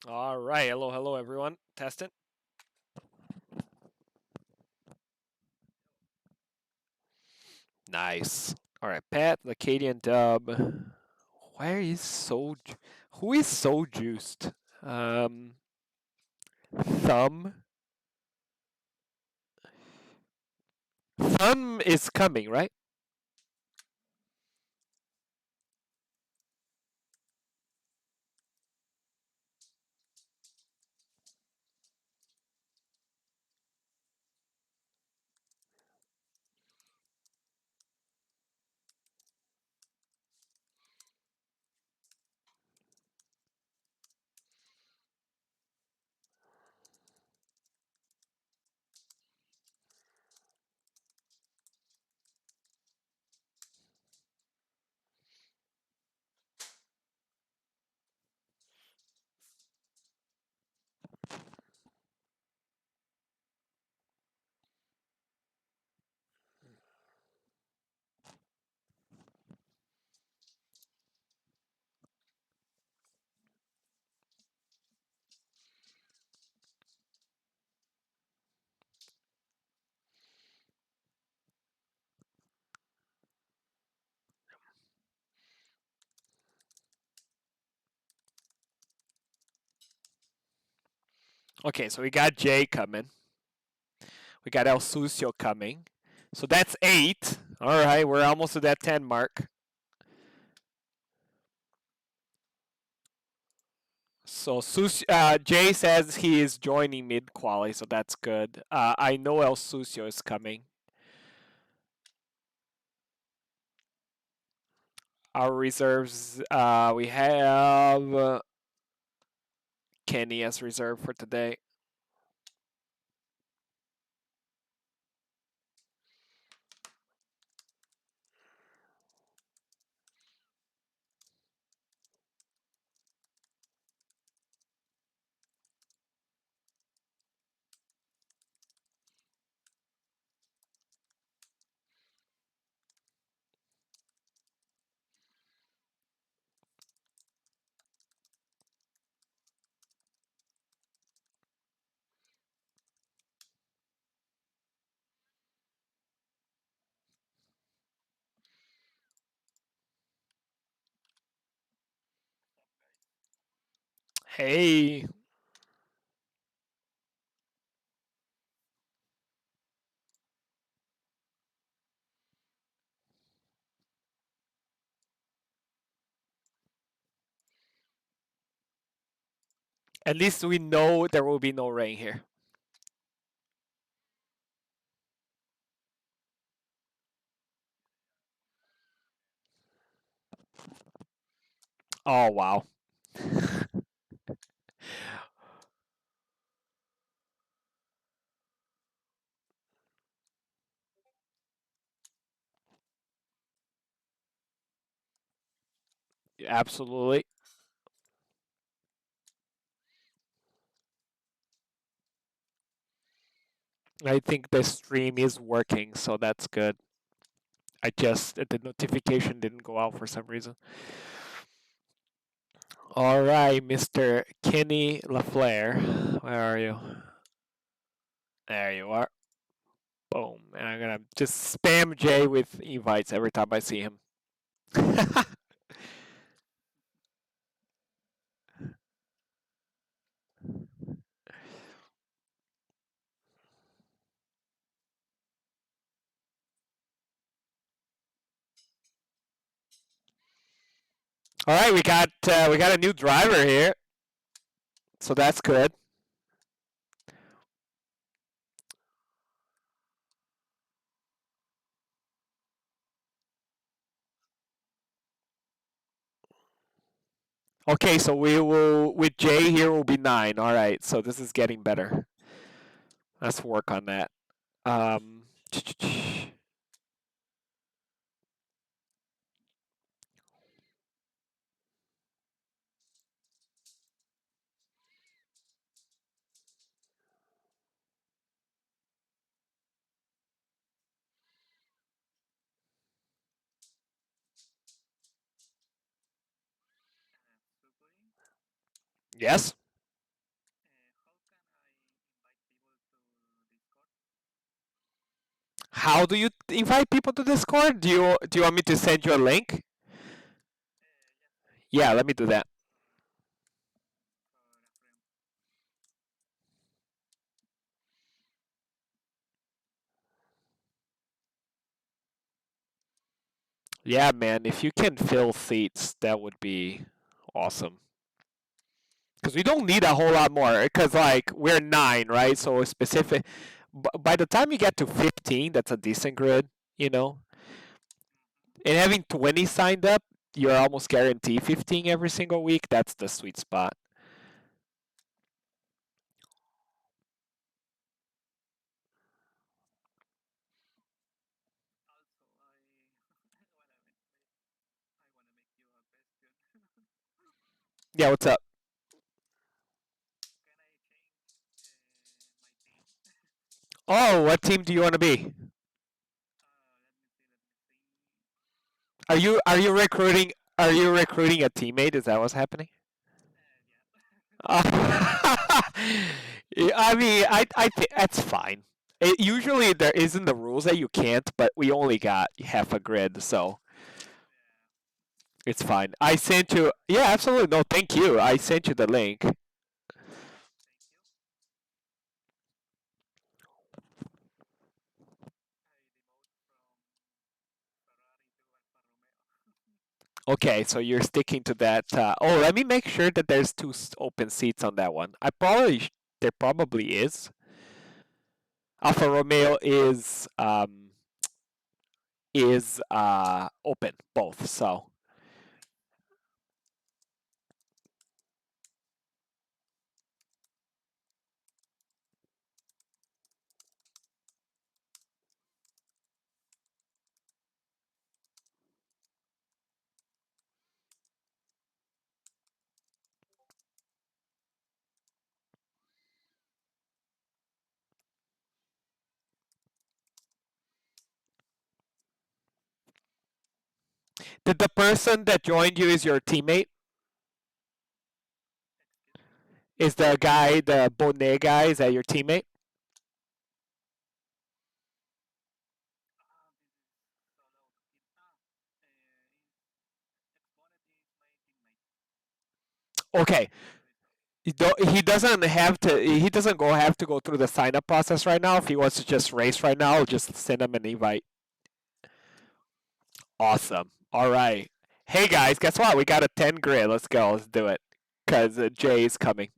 All right. Hello, hello, everyone. Testing. Nice. All right, Pat, the Acadian dub. Where is so? Who is so juiced? Um, Thumb. Thumb is coming, right? Okay, so we got Jay coming. We got El Sucio coming. So that's 8. All right, we're almost at that 10 mark. So Jay says he is joining mid quali, so that's good. I know El Sucio is coming. Our reserves, we have Kenny as reserve for today. Hey, at least we know there will be no rain here. Oh, wow. Absolutely. I think the stream is working, so that's good. The notification didn't go out for some reason. All right, Mr. Kenny LaFleur. Where are you? There you are. Boom. And I'm going to just spam Jay with invites every time I see him. All right, we got a new driver here, so that's good. Okay, so we will with Jay here will be 9. All right, so this is getting better. Let's work on that. Um, yes. How do you invite people to Discord? Do you want me to send you a link? Yeah, let me do that. Yeah, man, if you can fill seats, that would be awesome. Because we don't need a whole lot more. Because like we're 9, right? So specific. By the time you get to 15, that's a decent grid, you know. And having 20 signed up, you're almost guaranteed 15 every single week. That's the sweet spot. Yeah, what's up? Oh, what team do you want to be? Are you recruiting? Are you recruiting a teammate? Is that what's happening? Yeah, I mean, I think that's fine. Usually there isn't the rules that you can't, but we only got half a grid, so it's fine. I sent you. Yeah, absolutely. No, thank you. I sent you the link. Okay, so you're sticking to that. Oh, let me make sure that there's two open seats on that one. There probably is. Alfa Romeo is open both. So did the person that joined you is your teammate? Is the guy, the Bonnet guy, is that your teammate? Okay. He doesn't have to. He doesn't have to go through the sign up process right now. If he wants to just race right now, just send him an invite. Awesome. All right. Hey guys, guess what? We got a 10 grid. Let's go. Let's do it. Cause Jay is coming,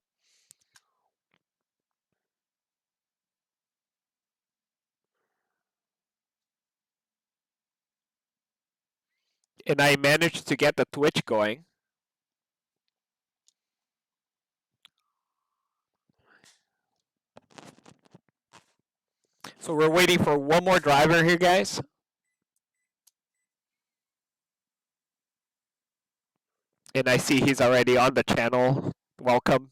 and I managed to get the Twitch going. So we're waiting for one more driver here, guys. And I see he's already on the channel. Welcome.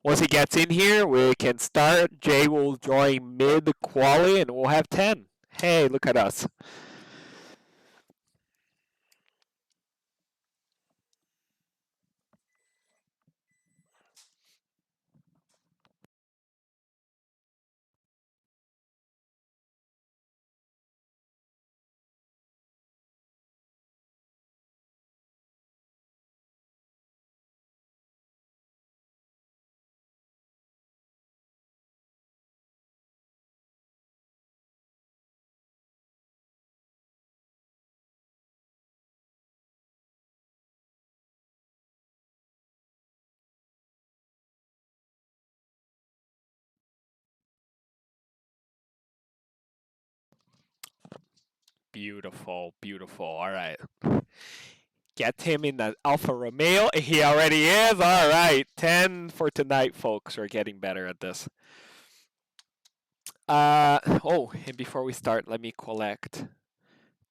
Once he gets in here, we can start. Jay will join mid quali and we'll have 10. Hey, look at us. Beautiful, beautiful. All right. Get him in the Alfa Romeo. He already is. All right. 10 for tonight, folks. We're getting better at this. Oh, and before we start, let me collect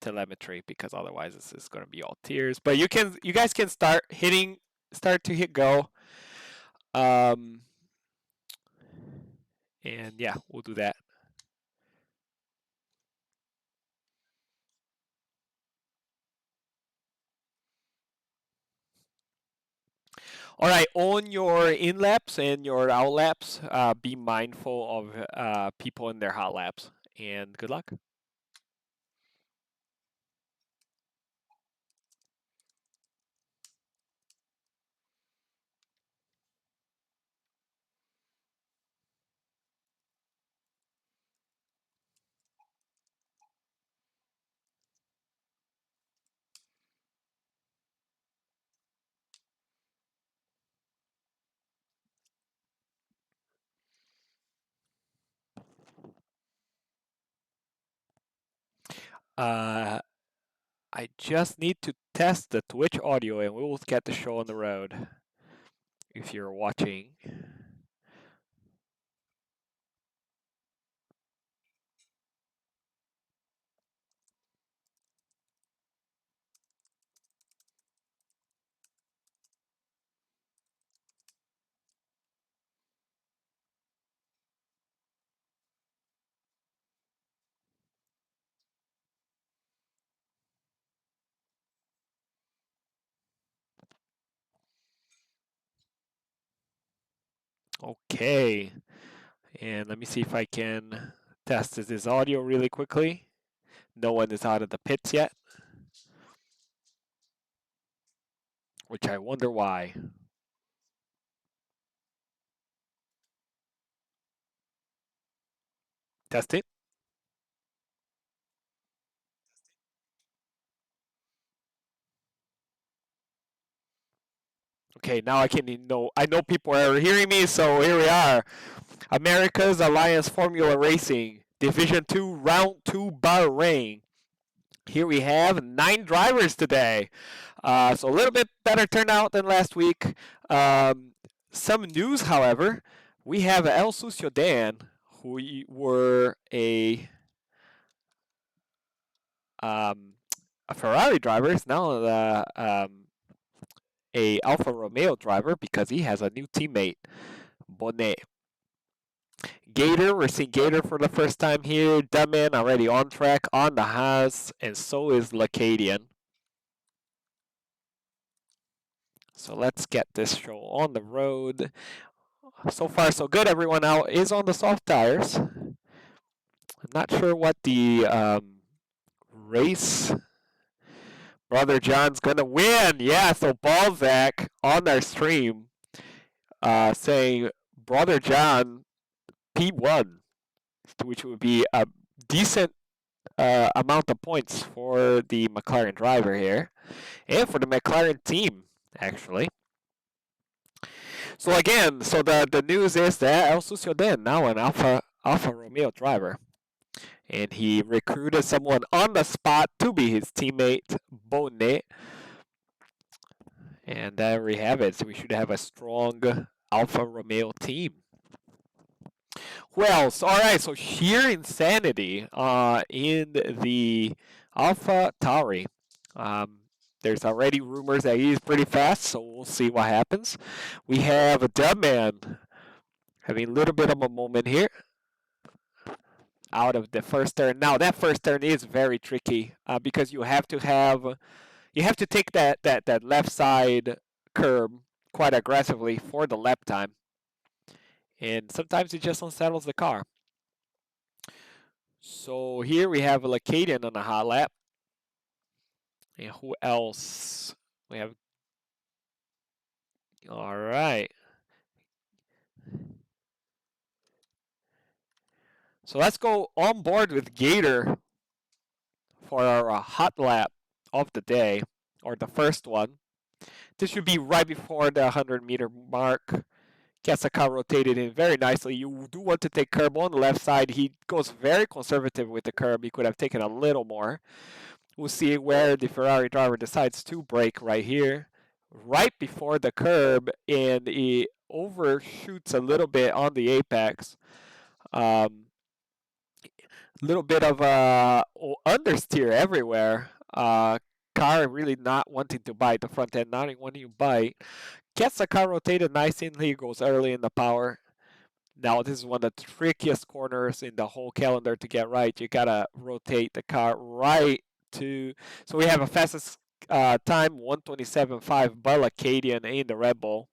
telemetry because otherwise this is going to be all tears. But you guys can start to hit go. Um, and yeah, we'll do that. All right, on your in laps and your out laps, be mindful of people in their hot laps. And good luck. I just need to test the Twitch audio and we will get the show on the road. If you're watching. Okay. And let me see if I can test this audio really quickly. No one is out of the pits yet, which I wonder why. Test it. Okay, now I can know. I know people are hearing me, so here we are. America's Alliance Formula Racing, Division 2, Round 2, Bahrain. Here we have 9 drivers today. So a little bit better turnout than last week. Some news, however, we have El Suciodan, who were um, a Ferrari driver, is now a Alfa Romeo driver because he has a new teammate, Bonnet. Gator, we're seeing Gator for the first time here. Dumman already on track on the Haas, and so is Lacadian. So let's get this show on the road. So far, so good. Everyone out is on the soft tires. I'm not sure what the race. Brother John's gonna win. Yeah, so Balzac on our stream saying Brother John P1, which would be a decent amount of points for the McLaren driver here and for the McLaren team, actually. So again, so the news is that El Sucioden now an Alfa Romeo driver, and he recruited someone on the spot to be his teammate Bonnet, and there we have it. So we should have a strong Alfa Romeo team. Well, so, all right. So sheer insanity in the Alpha Tauri. There's already rumors that he's pretty fast, so we'll see what happens. We have a Dubman having a little bit of a moment here out of the first turn. Now that first turn is very tricky because you have to take that left side curb quite aggressively for the lap time, and sometimes it just unsettles the car. So here we have a Lacadian on a hot lap. And who else? We have. All right. So let's go on board with Gator for our hot lap of the day, or the first one. This should be right before the 100-meter mark. Gets the car rotated in very nicely. You do want to take curb on the left side. He goes very conservative with the curb. He could have taken a little more. We'll see where the Ferrari driver decides to brake right here, right before the curb, and he overshoots a little bit on the apex. Little bit of understeer everywhere. Car really not wanting to bite the front end, not wanting to bite. Gets the car rotated nicely. Goes early in the power. Now this is one of the trickiest corners in the whole calendar to get right. You gotta rotate the car right to. So we have a fastest time 1:27.5 by Lacadian in the Red Bull.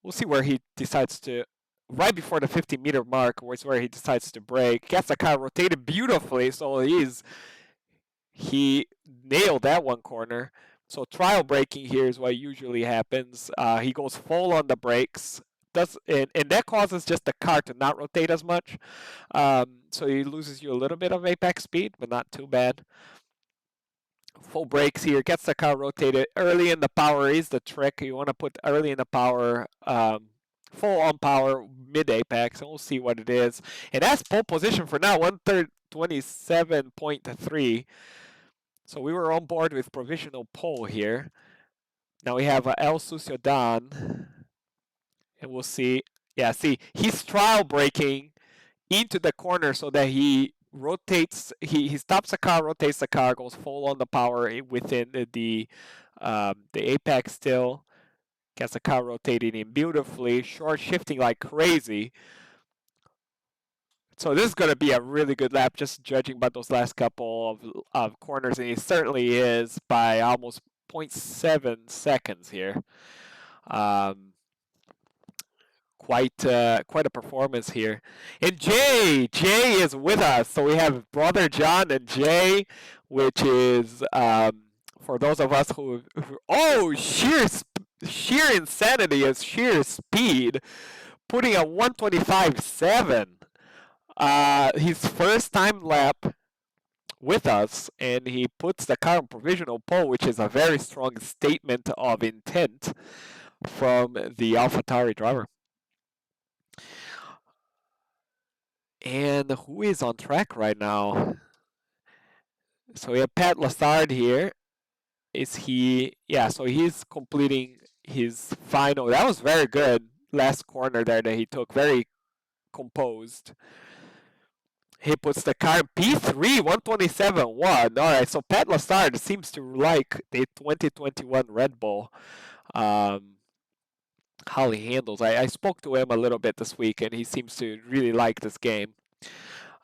We'll see where he decides to. Right before the 50-meter mark was where he decides to brake. Gets the car rotated beautifully, so he nailed that one corner. So trial braking here is what usually happens. He goes full on the brakes, and that causes just the car to not rotate as much. So he loses you a little bit of apex speed, but not too bad. Full brakes here, gets the car rotated early in the power is the trick. You want to put early in the power full on power mid apex, and we'll see what it is. And that's pole position for now, 127.3. So we were on board with provisional pole here. Now we have El Suciodan, and we'll see. Yeah, see, he's trial braking into the corner so that he rotates, he stops the car, rotates the car, goes full on the power within the apex still. Gets the car rotating in beautifully, short shifting like crazy. So this is going to be a really good lap, just judging by those last couple of corners, and it certainly is by almost 0.7 seconds here. Quite a performance here. And Jay is with us. So we have brother John and Jay, which is for those of us who oh, sheer insanity is sheer speed, putting a 125.7. His first time lap with us, and he puts the car on provisional pole, which is a very strong statement of intent from the AlphaTauri driver. And who is on track right now? So we have Pat Lassard here. Is he? Yeah, so he's completing his final. That was very good. Last corner there that he took. Very composed. He puts the car in P3, 127.1. All right, so Pat Lassard seems to like the 2021 Red Bull. How he handles. I spoke to him a little bit this week, and he seems to really like this game.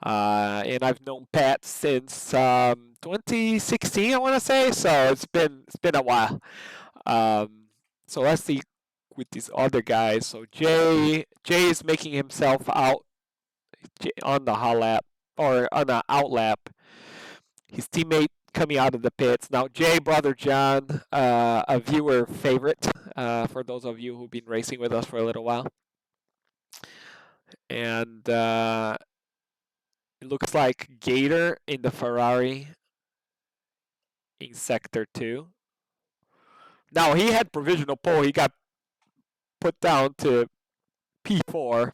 And I've known Pat since 2016, I want to say. So it's been a while. So let's see with these other guys. So Jay is making himself out on the hot lap or on the out lap. His teammate coming out of the pits. Now Jay, brother John, a viewer favorite for those of you who've been racing with us for a little while. And it looks like Gator in the Ferrari in Sector 2. Now, he had provisional pole. He got put down to P4.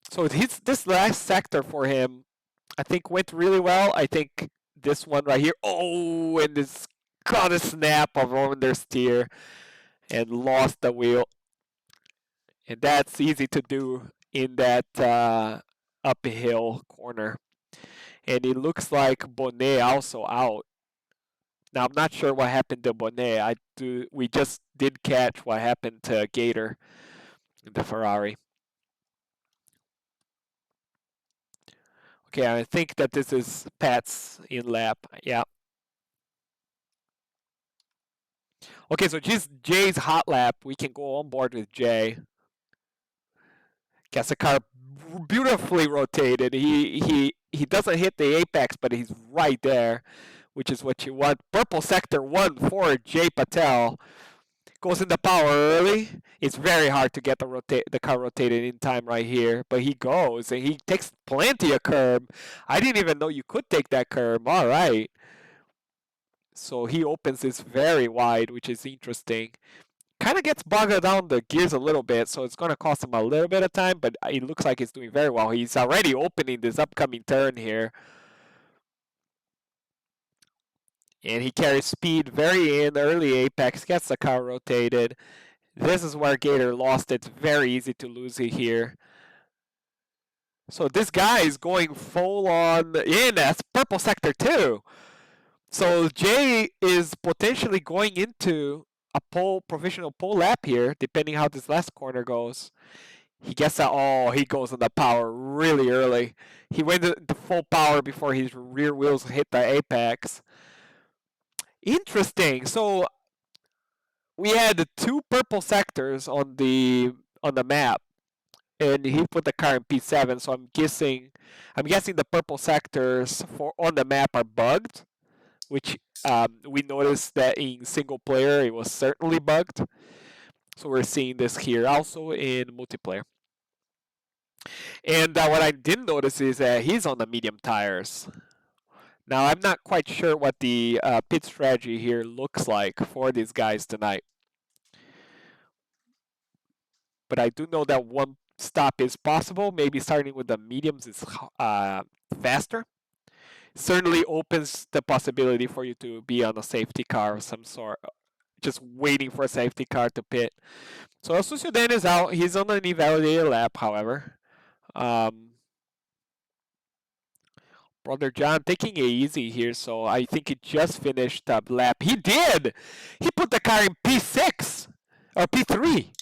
So this last sector for him, I think, went really well. I think this one right here, oh, and this caught a snap of understeer and lost the wheel. And that's easy to do in that uphill corner. And it looks like Bonnet also out. Now, I'm not sure what happened to Bonnet. We just did catch what happened to Gator in the Ferrari. Okay, I think that this is Pat's in lap. Yeah. Okay, so Jay's hot lap. We can go on board with Jay. Gets the car beautifully rotated. He doesn't hit the apex, but he's right there, which is what you want. Purple sector 1 for Jay Patel. Goes into power early. It's very hard to get the car rotated in time right here, but he goes and he takes plenty of curb. I didn't even know you could take that curb. All right. So he opens this very wide, which is interesting. Kind of gets bogged down the gears a little bit, so it's going to cost him a little bit of time, but it looks like he's doing very well. He's already opening this upcoming turn here. And he carries speed very in early apex, gets the car rotated. This is where Gator lost. It's very easy to lose it here. So this guy is going full on in. That's purple sector 2. So Jay is potentially going into a provisional pole lap here, depending how this last corner goes. He gets that. Oh, he goes on the power really early. He went to full power before his rear wheels hit the apex. Interesting. So we had 2 purple sectors on the map, and he put the car in P7. So I'm guessing the purple sectors on the map are bugged, which we noticed that in single player it was certainly bugged. So we're seeing this here also in multiplayer. And what I didn't notice is that he's on the medium tires. Now, I'm not quite sure what the pit strategy here looks like for these guys tonight, but I do know that one stop is possible. Maybe starting with the mediums is faster. Certainly opens the possibility for you to be on a safety car of some sort, just waiting for a safety car to pit. So El Sucio is out. He's on an invalidated lap, however. Um, Brother John taking it easy here, so I think he just finished a lap. He did! He put the car in P6 or P3.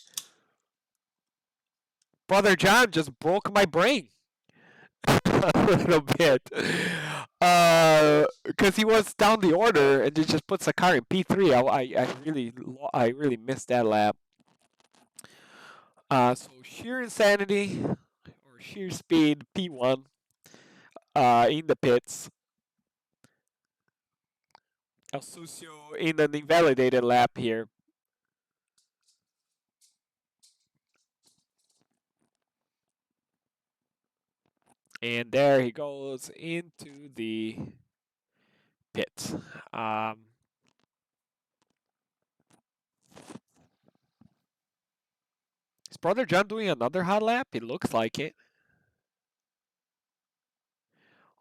Brother John just broke my brain a little bit. Because he was down the order and he just puts the car in P3. I really missed that lap. So sheer insanity or sheer speed P1 in the pits. El Sucio in an invalidated lap here. And there he goes into the pit. Is Brother John doing another hot lap? It looks like it.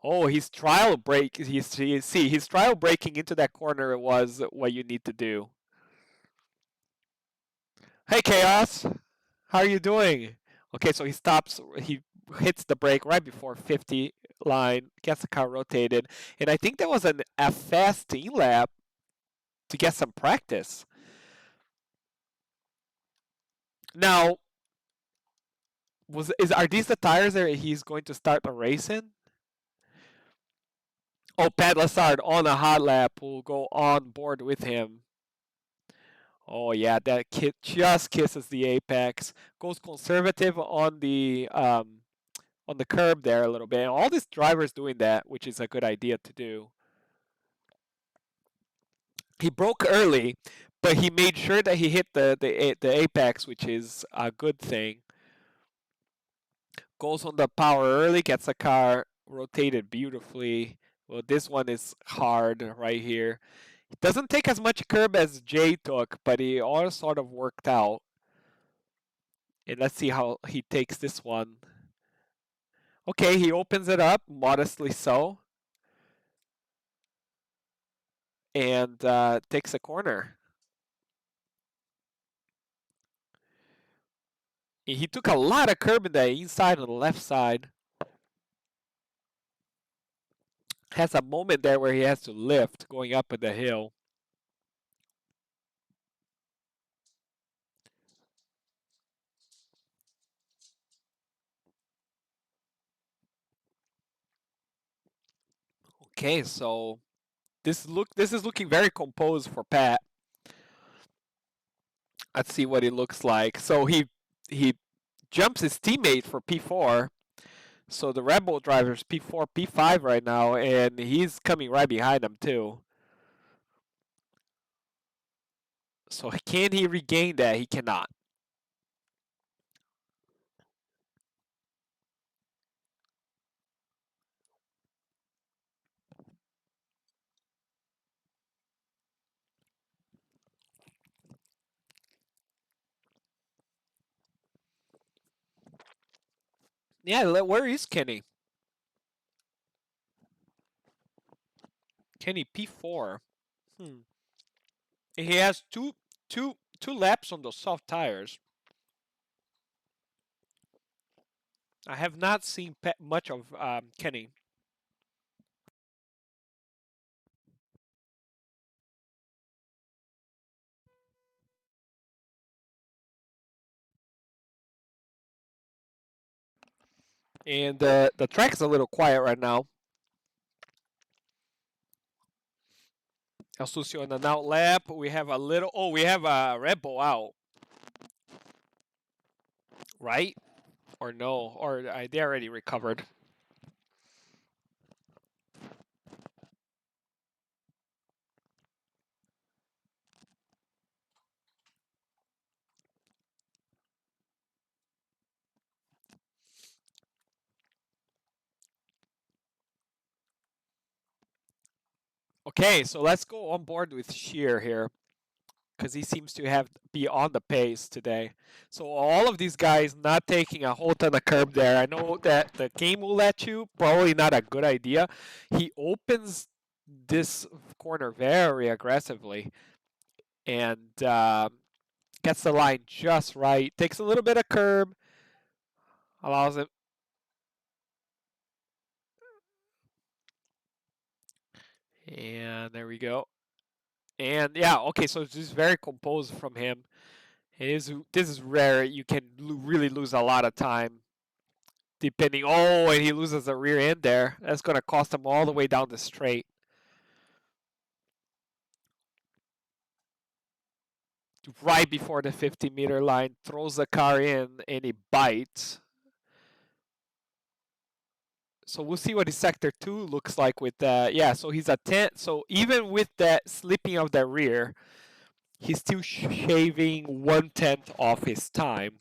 Oh, his trial break. His trial braking into that corner was what you need to do. Hey, Chaos. How are you doing? Okay, so he stops. He hits the brake right before 50 line, gets the car rotated, and I think that was a fast in lap to get some practice. Now, are these the tires that he's going to start the race in? Oh, Pat Lassard on a hot lap will go on board with him. Oh yeah, that kid just kisses the apex. Goes conservative on the curb there a little bit. And all these drivers doing that, which is a good idea to do. He broke early, but he made sure that he hit the apex, which is a good thing. Goes on the power early, gets the car rotated beautifully. Well, this one is hard right here. It doesn't take as much curb as Jay took, but he all sort of worked out. And let's see how he takes this one. Okay, he opens it up, modestly so, and takes a corner. He took a lot of curb in the inside on the left side. Has a moment there where he has to lift going up the hill. Okay, so this is looking very composed for Pat. Let's see what it looks like. So he jumps his teammate for P4. So the Red Bull driver's P4, P5 right now, and he's coming right behind him too. So can he regain that? He cannot. Yeah, where is Kenny? Kenny P4. Hmm. He has two laps on those soft tires. I have not seen much of Kenny. And the track is a little quiet right now. El Sucio in an out lap. We have a little. Oh, we have a Red Bull out. Right? Or no? Or they already recovered. Okay, so let's go on board with Sheer here, because he seems to be on the pace today. So all of these guys not taking a whole ton of curb there. I know that the game will let you, probably not a good idea. He opens this corner very aggressively and gets the line just right. Takes a little bit of curb, allows him. And there we go. And yeah, okay, so it's just very composed from him. This is rare. You can really lose a lot of time depending. Oh, and he loses the rear end there. That's going to cost him all the way down the straight. Right before the 50-meter line, throws the car in, and he bites. So we'll see what his sector 2 looks like with that. Yeah, so he's a 10. So even with that slipping of the rear, he's still shaving 1/10 off his time.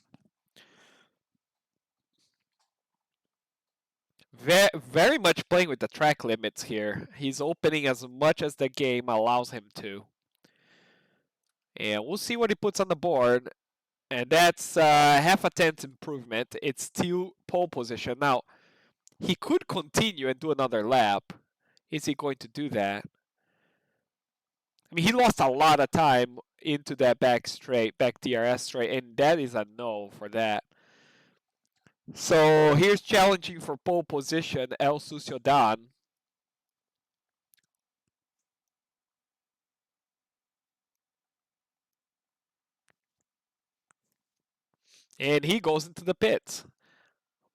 Very much playing with the track limits here. He's opening as much as the game allows him to. And we'll see what he puts on the board. And that's half a tenth improvement. It's still pole position. Now, he could continue and do another lap. Is he going to do that? I mean, he lost a lot of time into that back DRS straight, and that is a no for that. So here's challenging for pole position, El Suciodan. And he goes into the pits.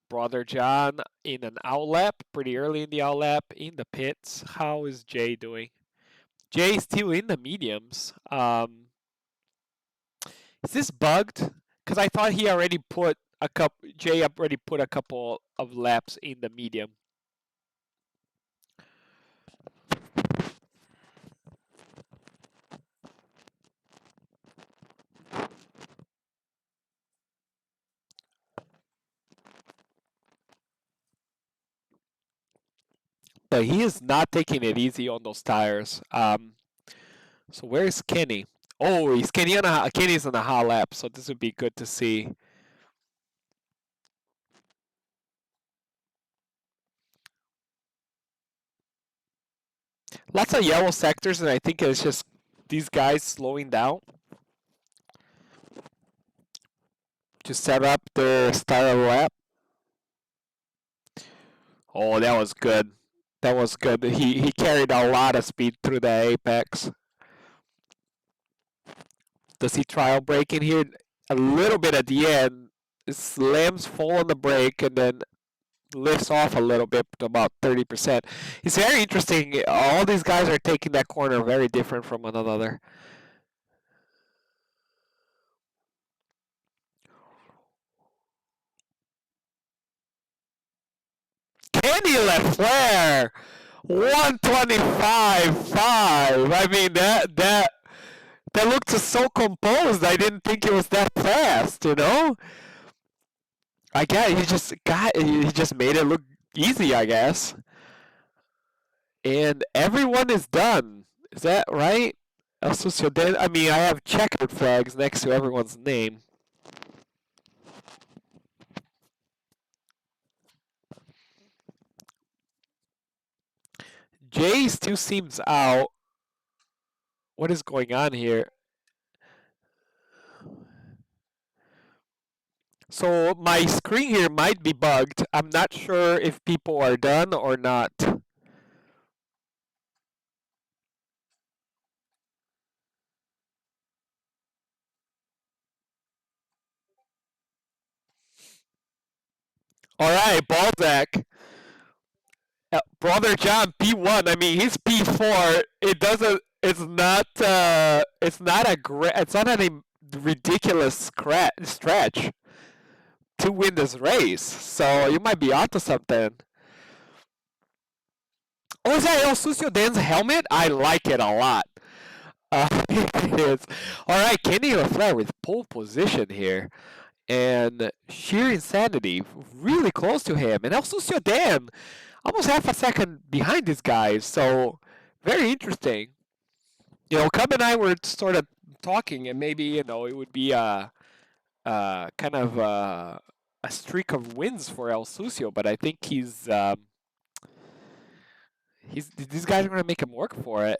Brother John in an outlap, pretty early in the outlap, in the pits. How is Jay doing? Jay still in the mediums. Is this bugged? Because I thought he already put a couple. Jay already put a couple of laps in the medium. But he is not taking it easy on those tires. So where is Kenny? Oh, Kenny's on a hot lap, so this would be good to see. Lots of yellow sectors, and I think it's just these guys slowing down to set up their start of the lap. Oh, that was good. That was good. He carried a lot of speed through the apex. Does he trial brake in here? A little bit at the end. Slams full on the brake and then lifts off a little bit to about 30%. It's very interesting. All these guys are taking that corner very different from one another. Kenny Lafleur, 125.5. I mean that looked just so composed. I didn't think it was that fast, you know? I guess he just made it look easy, I guess. And everyone is done. Is that right? I mean, I have checkered flags next to everyone's name. Jay still seems out. What is going on here? So my screen here might be bugged. I'm not sure if people are done or not. All right, Balzac. Brother John P1. I mean, he's P4. It doesn't. It's not. It's not a. It's not a ridiculous stretch to win this race. So you might be onto something. Oh, is that El Sucio Dan's helmet? I like it a lot. It is. All right, Kenny Lafleur with pole position here. And sheer insanity, really close to him. And El Sucio Dan, almost half a second behind these guys. So Very interesting. Cub and I were sort of talking, and maybe it would be kind of a streak of wins for El Sucio, but I think these guys are gonna make him work for it.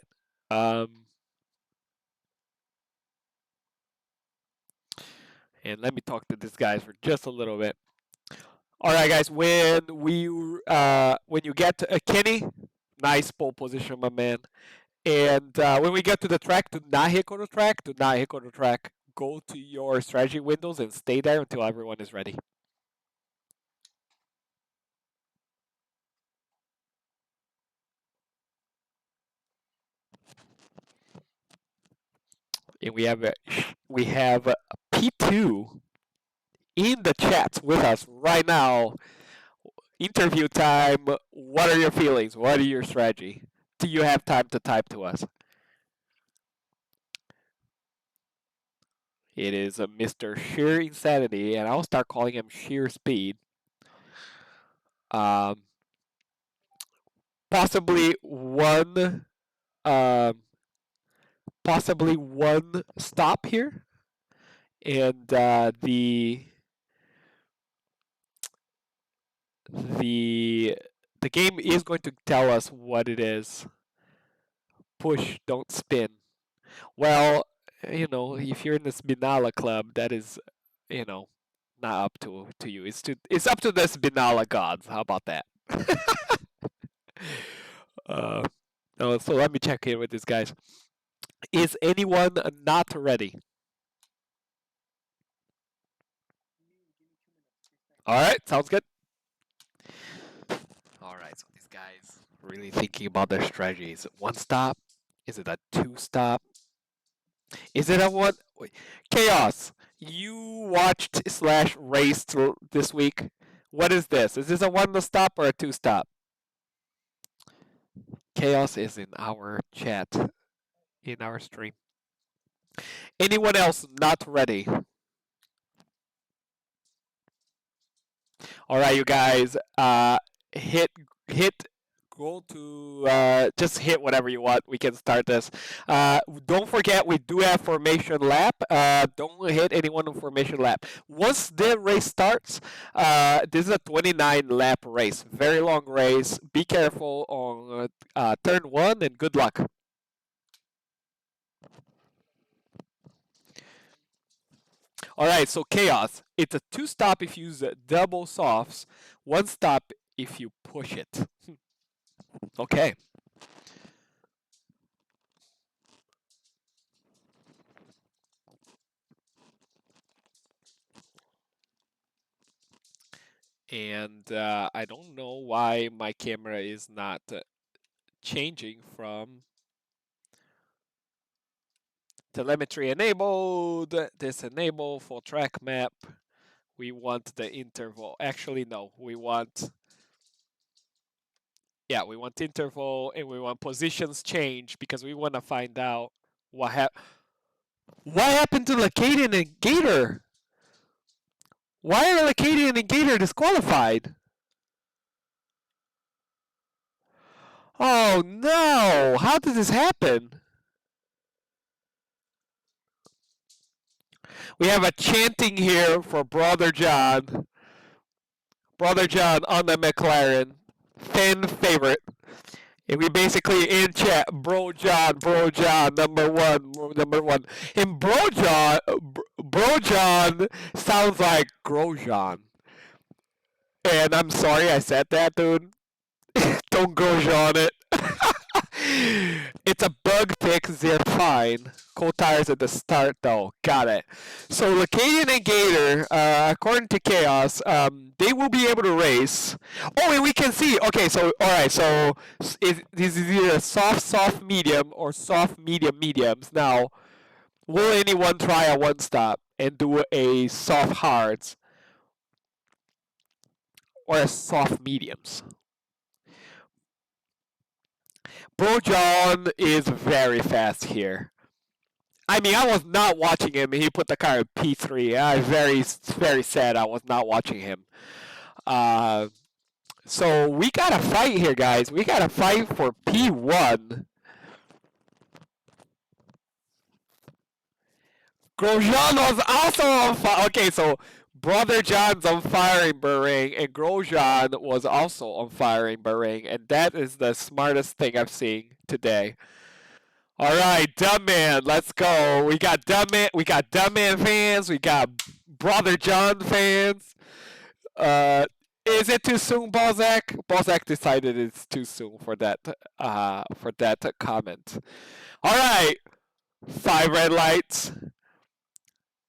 And let me talk to these guys for just a little bit. All right, guys. When you get to Kenny, nice pole position, my man. And when we get to the track, do not hit quarter track. Do not hit quarter track. Go to your strategy windows and stay there until everyone is ready. And we have P2 in the chat with us right now. Interview time. What are your feelings? What are your strategy? Do you have time to type to us? It is a Mr. Sheer Insanity, and I'll start calling him Sheer Speed. Possibly one stop here, and the game is going to tell us what it is. Push, don't spin. Well, if you're in the Spinala club, that is, not up to you. It's up to the Spinala gods. How about that? So let me check in with these guys. Is anyone not ready? All right, sounds good. All right, so these guys really thinking about their strategy. Is it one stop? Is it a two stop? Is it a one? Wait. Chaos. You watched / raced this week. What is this? Is this a one stop or a two stop? Chaos is in our chat, in our stream. Anyone else not ready? All right, you guys. Hit. Go to just hit whatever you want. We can start this. Don't forget, we do have formation lap. Don't hit anyone in formation lap. Once the race starts, this is a 29 lap race. Very long race. Be careful on turn 1 and good luck. All right, so Chaos. It's a 2-stop if you use double softs. 1 stop if you push it. Okay. And I don't know why my camera is not changing from telemetry enabled, disable, full track map. We want the interval. Actually, no, we want interval, and we want positions change because we want to find out what happened to Lacadian and Gator. Why are Lacadian and Gator disqualified? Oh no! How did this happen? We have a chanting here for Brother John. Brother John on the McLaren. Fan favorite. And we basically in chat, Bro John, number one. And Bro John sounds like Grosjean. And I'm sorry I said that, dude. Don't Grosjean it. It's a bug fix, they're fine. Cold tires at the start, though. Got it. So Lacadian and Gator, according to Chaos, they will be able to race. Oh, and we can see. Okay, so all right. So this is either soft, medium, or soft, mediums. Now, will anyone try a one stop and do a soft hards or a soft mediums? Bro John is very fast here. I mean, I was not watching him. He put the car in P3. I very sad I was not watching him. So we got to fight here, guys. We got to fight for P1. Grosjean was also on fire. Okay, so Brother John's on fire in Bahrain, and Grosjean was also on fire in Bahrain, and that is the smartest thing I've seen today. All right, Dumb Man, let's go. We got Dumb Man fans, we got Brother John fans. Is it too soon, Balzac? Balzac decided it's too soon for that comment. All right, 5 red lights.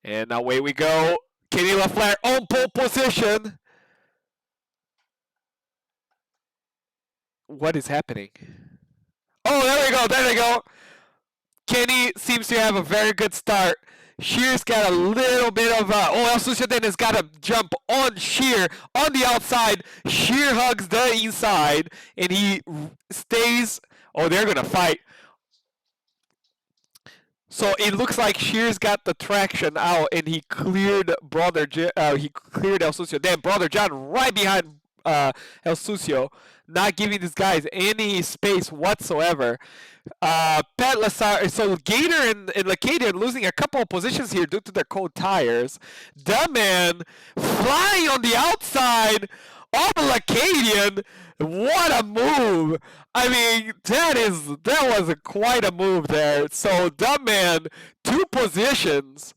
And away we go. Kenny LaFleur on pole position. What is happening? Oh, there we go. There we go. Kenny seems to have a very good start. Shear's got a little bit of El Suciaden has got to jump on Shear on the outside. Shear hugs the inside, and he stays. Oh, they're going to fight. So it looks like Shear's got the traction out, and he cleared he cleared El Sucio. Then Brother John right behind El Sucio, not giving these guys any space whatsoever. Pat Lassard, so Gator and Lacadian losing a couple of positions here due to their cold tires. Dumb-Man flying on the outside of Lacadian. What a move! I mean, that was quite a move there. So Dumb-Man, 2 positions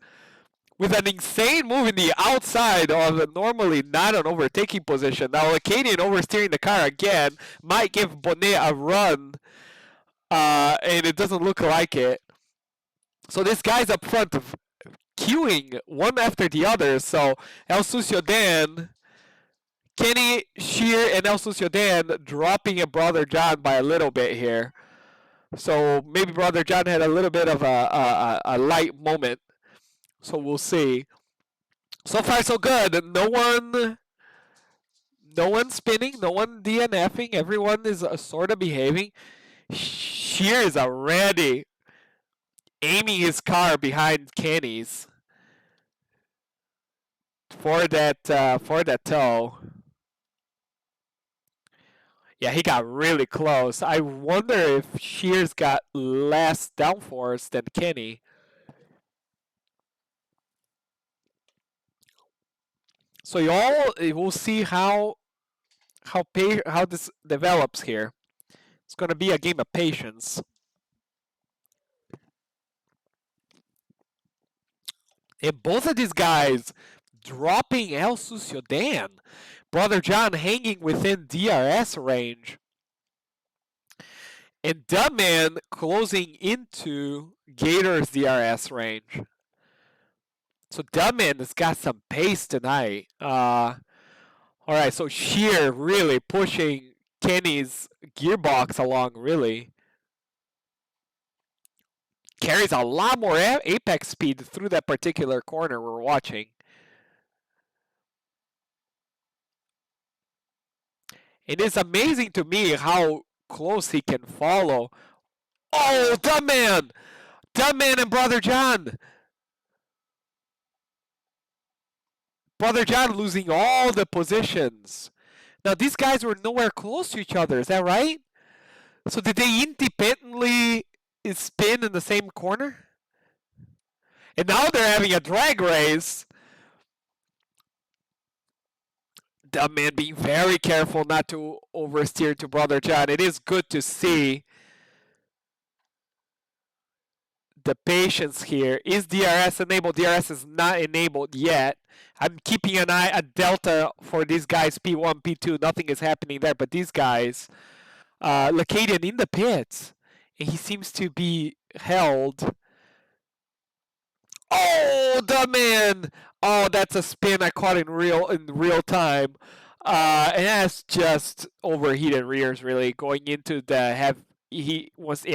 with an insane move in the outside of normally not an overtaking position. Now Lacadian oversteering the car again might give Bonnet a run. And it doesn't look like it. So this guy's up front of queuing one after the other. So El Sucio Dan, Kenny, Shear, and El Sucio Dan dropping a Brother John by a little bit here. So maybe Brother John had a little bit of a light moment. So we'll see. So far so good. No one spinning, no one DNFing. Everyone is sort of behaving. Shear is already aiming his car behind Kenny's for that toe. Yeah, he got really close. I wonder if Shear's got less downforce than Kenny. So we'll see how this develops here. It's going to be a game of patience. And both of these guys dropping El Sucio Dan. Brother John hanging within DRS range. And Dumb-Man closing into Gator's DRS range. So Dumb-Man has got some pace tonight. All right, so Shear really pushing Kenny's gearbox along, really. Carries a lot more apex speed through that particular corner we're watching. It is amazing to me how close he can follow. Oh, Dumb-Man! Dumb-Man and Brother John! Brother John losing all the positions. Now, these guys were nowhere close to each other, is that right? So did they independently spin in the same corner? And now they're having a drag race. Dumb-Man being very careful not to oversteer to Brother John. It is good to see the patience here. Is DRS enabled? DRS is not enabled yet. I'm keeping an eye at Delta for these guys, P1, P2. Nothing is happening there, but these guys, Lacadian in the pits, and he seems to be held. Oh, Dumb-Man! Oh, that's a spin I caught in real time. And that's just overheated rears, really, going into the once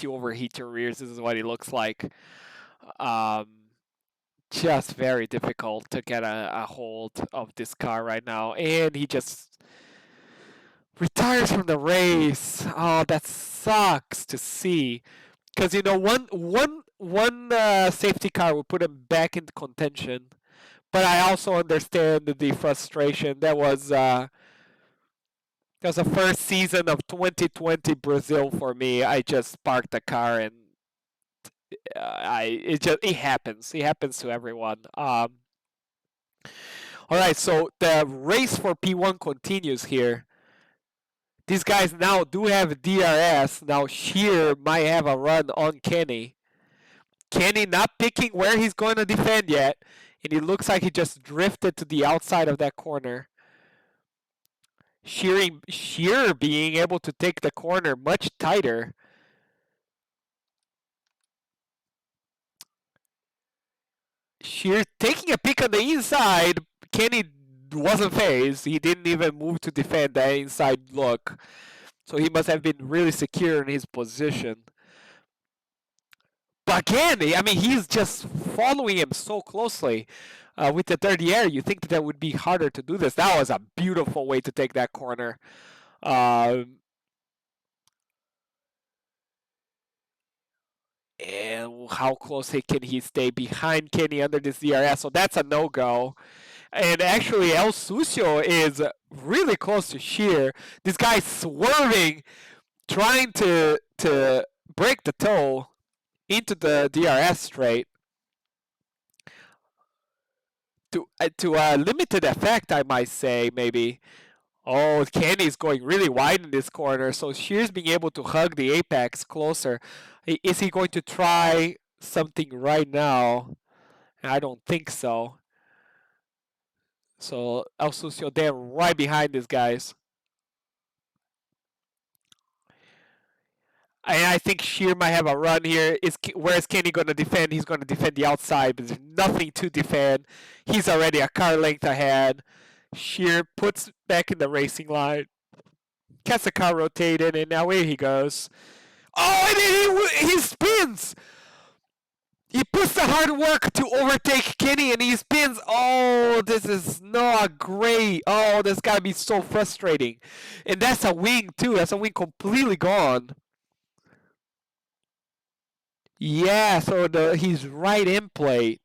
you overheat your rears, this is what it looks like. Just very difficult to get a hold of this car right now, and he just retires from the race. Oh, that sucks to see, because one safety car will put him back into contention. But I also understand the frustration. That was the first season of 2020 Brazil for me. I just parked the car and it happens. It happens to everyone. All right, so the race for P1 continues here. These guys now do have DRS. Now Sheer might have a run on Kenny. Kenny not picking where he's going to defend yet, and it looks like he just drifted to the outside of that corner. Sheer being able to take the corner much tighter. Sheer taking a pick on the inside. Kenny wasn't phased. He didn't even move to defend that inside look. So he must have been really secure in his position. But again, I mean, he's just following him so closely. With the third air, you think that would be harder to do this. That was a beautiful way to take that corner. And how close can he stay behind Kenny under this DRS? So that's a no-go. And actually, El Sucio is really close to Sheer. This guy's swerving, trying to break the toe into the DRS straight. To a limited effect, I might say, maybe. Oh, Kenny's going really wide in this corner, so Sheer's being able to hug the apex closer. Is he going to try something right now? I don't think so. So El Sucio there right behind these guys. And I think Sheer might have a run here. Where is Kenny going to defend? He's going to defend the outside, but there's nothing to defend. He's already a car length ahead. Sheer puts back in the racing line. Gets the car rotated, and now away he goes. Oh, and then he spins! He puts the hard work to overtake Kenny, and he spins. Oh, this is not great. Oh, this got to be so frustrating. And that's a wing, too. That's a wing completely gone. Yeah, so he's right in plate.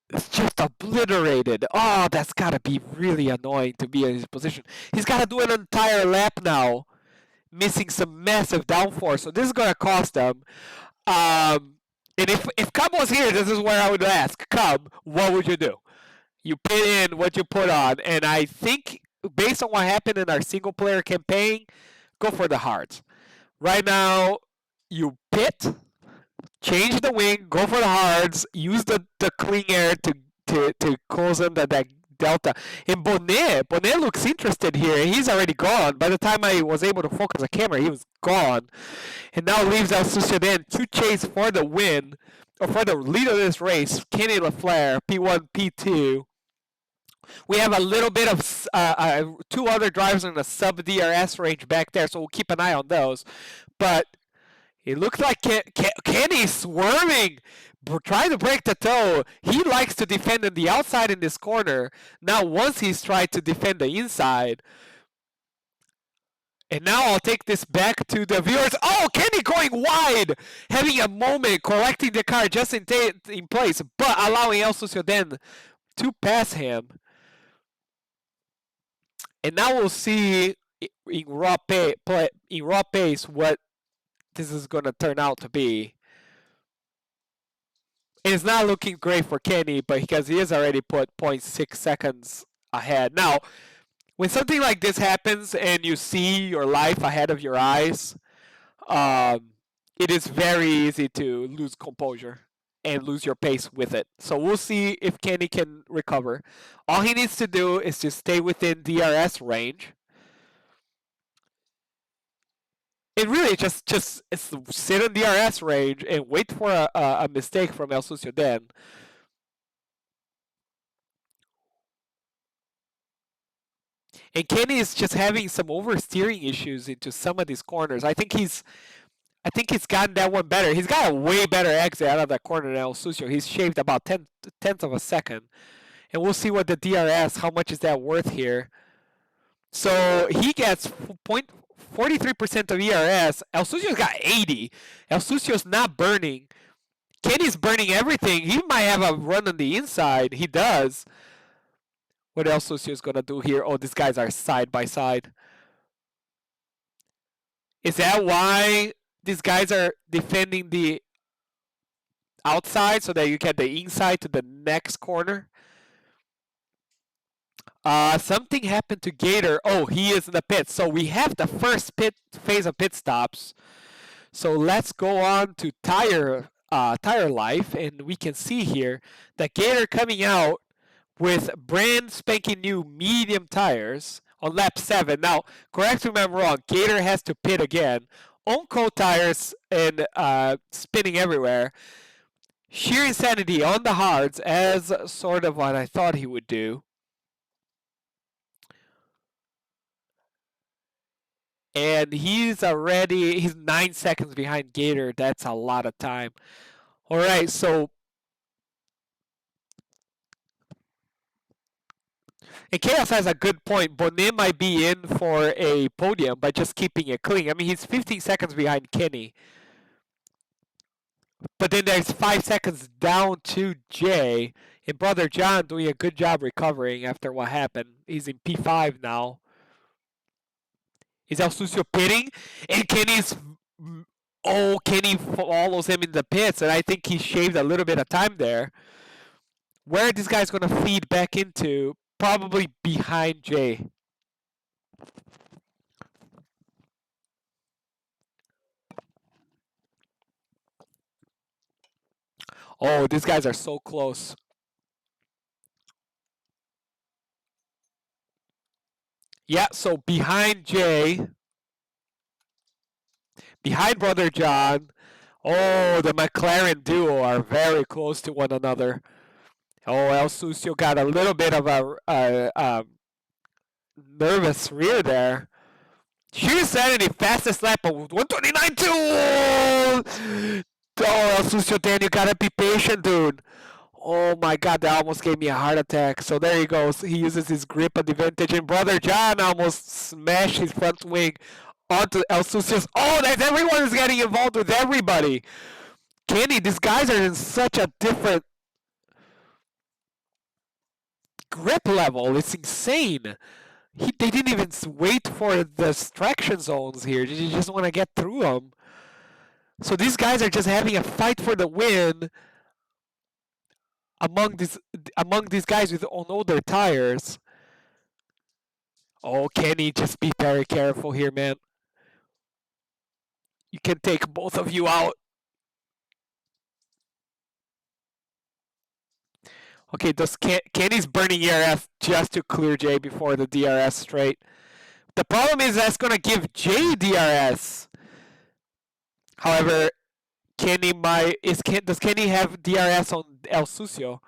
It's just obliterated. Oh, that's got to be really annoying to be in his position. He's got to do an entire lap now, missing some massive downforce. So this is going to cost him. And if Cub was here, this is where I would ask, Cub, what would you do? You put in what you put on. And I think, based on what happened in our single-player campaign, go for the hards. Right now, you pit, change the wing, go for the hards, use the clean air to close in that delta. And Bonnet looks interested here. He's already gone. By the time I was able to focus the camera, he was gone. And now leaves El Sucio to chase for the win, or for the lead of this race, Kenny LaFleur, P1, P2. We have a little bit of two other drivers in the sub-DRS range back there, so we'll keep an eye on those. But it looks like Kenny's swerving, trying to break the toe. He likes to defend on the outside in this corner. Now, once he's tried to defend the inside. And now I'll take this back to the viewers. Oh, Kenny going wide, having a moment, collecting the car just in place, but allowing El Sucio then to pass him. And now we'll see in raw pace what this is going to turn out to be. And it's not looking great for Kenny, but because he has already put 0.6 seconds ahead. Now, when something like this happens and you see your life ahead of your eyes, it is very easy to lose composure and lose your pace with it. So we'll see if Kenny can recover. All he needs to do is to stay within DRS range. And really just sit in DRS range and wait for a mistake from El Sucio then. And Kenny is just having some oversteering issues into some of these corners. I think he's gotten that one better. He's got a way better exit out of that corner than El Sucio. He's shaved about tenths of a second. And we'll see what the DRS, how much is that worth here. So he gets 43% of ERS. El Sucio's got 80. El Sucio's not burning. Kenny's burning everything. He might have a run on the inside. He does. What El Sucio's going to do here? Oh, these guys are side by side. Is that why these guys are defending the outside so that you get the inside to the next corner? Something happened to Gator. Oh, he is in the pit. So we have the first phase of pit stops. So let's go on to tire life, and we can see here that Gator coming out with brand spanking new medium tires on lap 7. Now, correct me if I'm wrong, Gator has to pit again. On-coat tires and spinning everywhere. Sheer insanity on the hards, as sort of what I thought he would do. And he's 9 seconds behind Gator. That's a lot of time. All right, so and Chaos has a good point. Bonnet might be in for a podium by just keeping it clean. I mean, he's 15 seconds behind Kenny. But then there's 5 seconds down to Jay. And Brother John doing a good job recovering after what happened. He's in P5 now. Is El Sucio pitting? And Kenny follows him in the pits. And I think he shaved a little bit of time there. Where are these guys going to feed back into? Probably behind Jay. Oh, these guys are so close. Yeah, so behind Jay, behind Brother John. Oh, the McLaren duo are very close to one another. Oh, El Sucio got a little bit of a nervous rear there. Sheer insanity, fastest lap of 129.2. Oh, El Sucio, Dan, you gotta be patient, dude. Oh my God, that almost gave me a heart attack. So there he goes. He uses his grip advantage, and Brother John almost smashed his front wing onto El Sucio's. Oh, that's everyone is getting involved with everybody. Kenny, these guys are in such a different grip level. It's insane. They didn't even wait for the distraction zones here. They just want to get through them. So these guys are just having a fight for the win among these guys with on older tires. Oh, Kenny, just be very careful here, man. You can take both of you out. Okay, Kenny's burning ERS just to clear Jay before the DRS straight. The problem is that's going to give Jay DRS. However, does Kenny have DRS on El Sucio?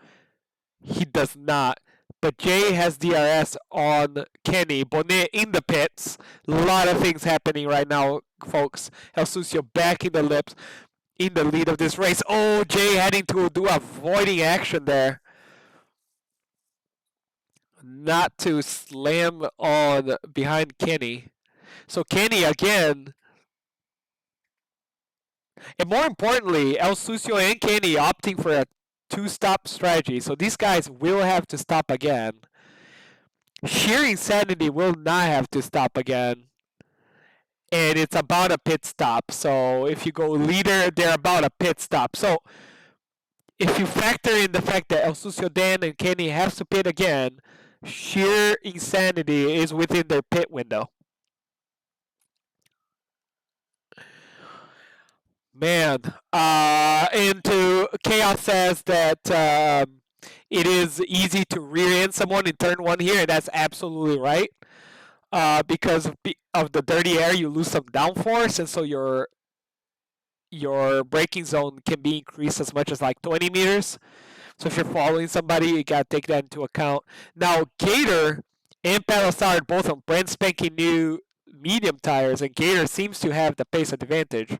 He does not. But Jay has DRS on Kenny. Bonnet in the pits. A lot of things happening right now, folks. El Sucio back in the lips, in the lead of this race. Oh, Jay having to do avoiding action there. Not to slam on behind Kenny. So Kenny again. And more importantly, El Sucio and Kenny opting for a two-stop strategy. So these guys will have to stop again. Sheer Insanity will not have to stop again. And it's about a pit stop. So if you go leader, they're about a pit stop. So if you factor in the fact that El Sucio, Dan, and Kenny have to pit again, Sheer Insanity is within their pit window. Man, and Chaos says that it is easy to rear end someone in turn 1 here, and that's absolutely right. Because of the dirty air, you lose some downforce, and so your braking zone can be increased as much as like 20 meters. So if you're following somebody, you gotta take that into account. Now, Gator and Palisade are both on brand spanking new medium tires, and Gator seems to have the pace advantage.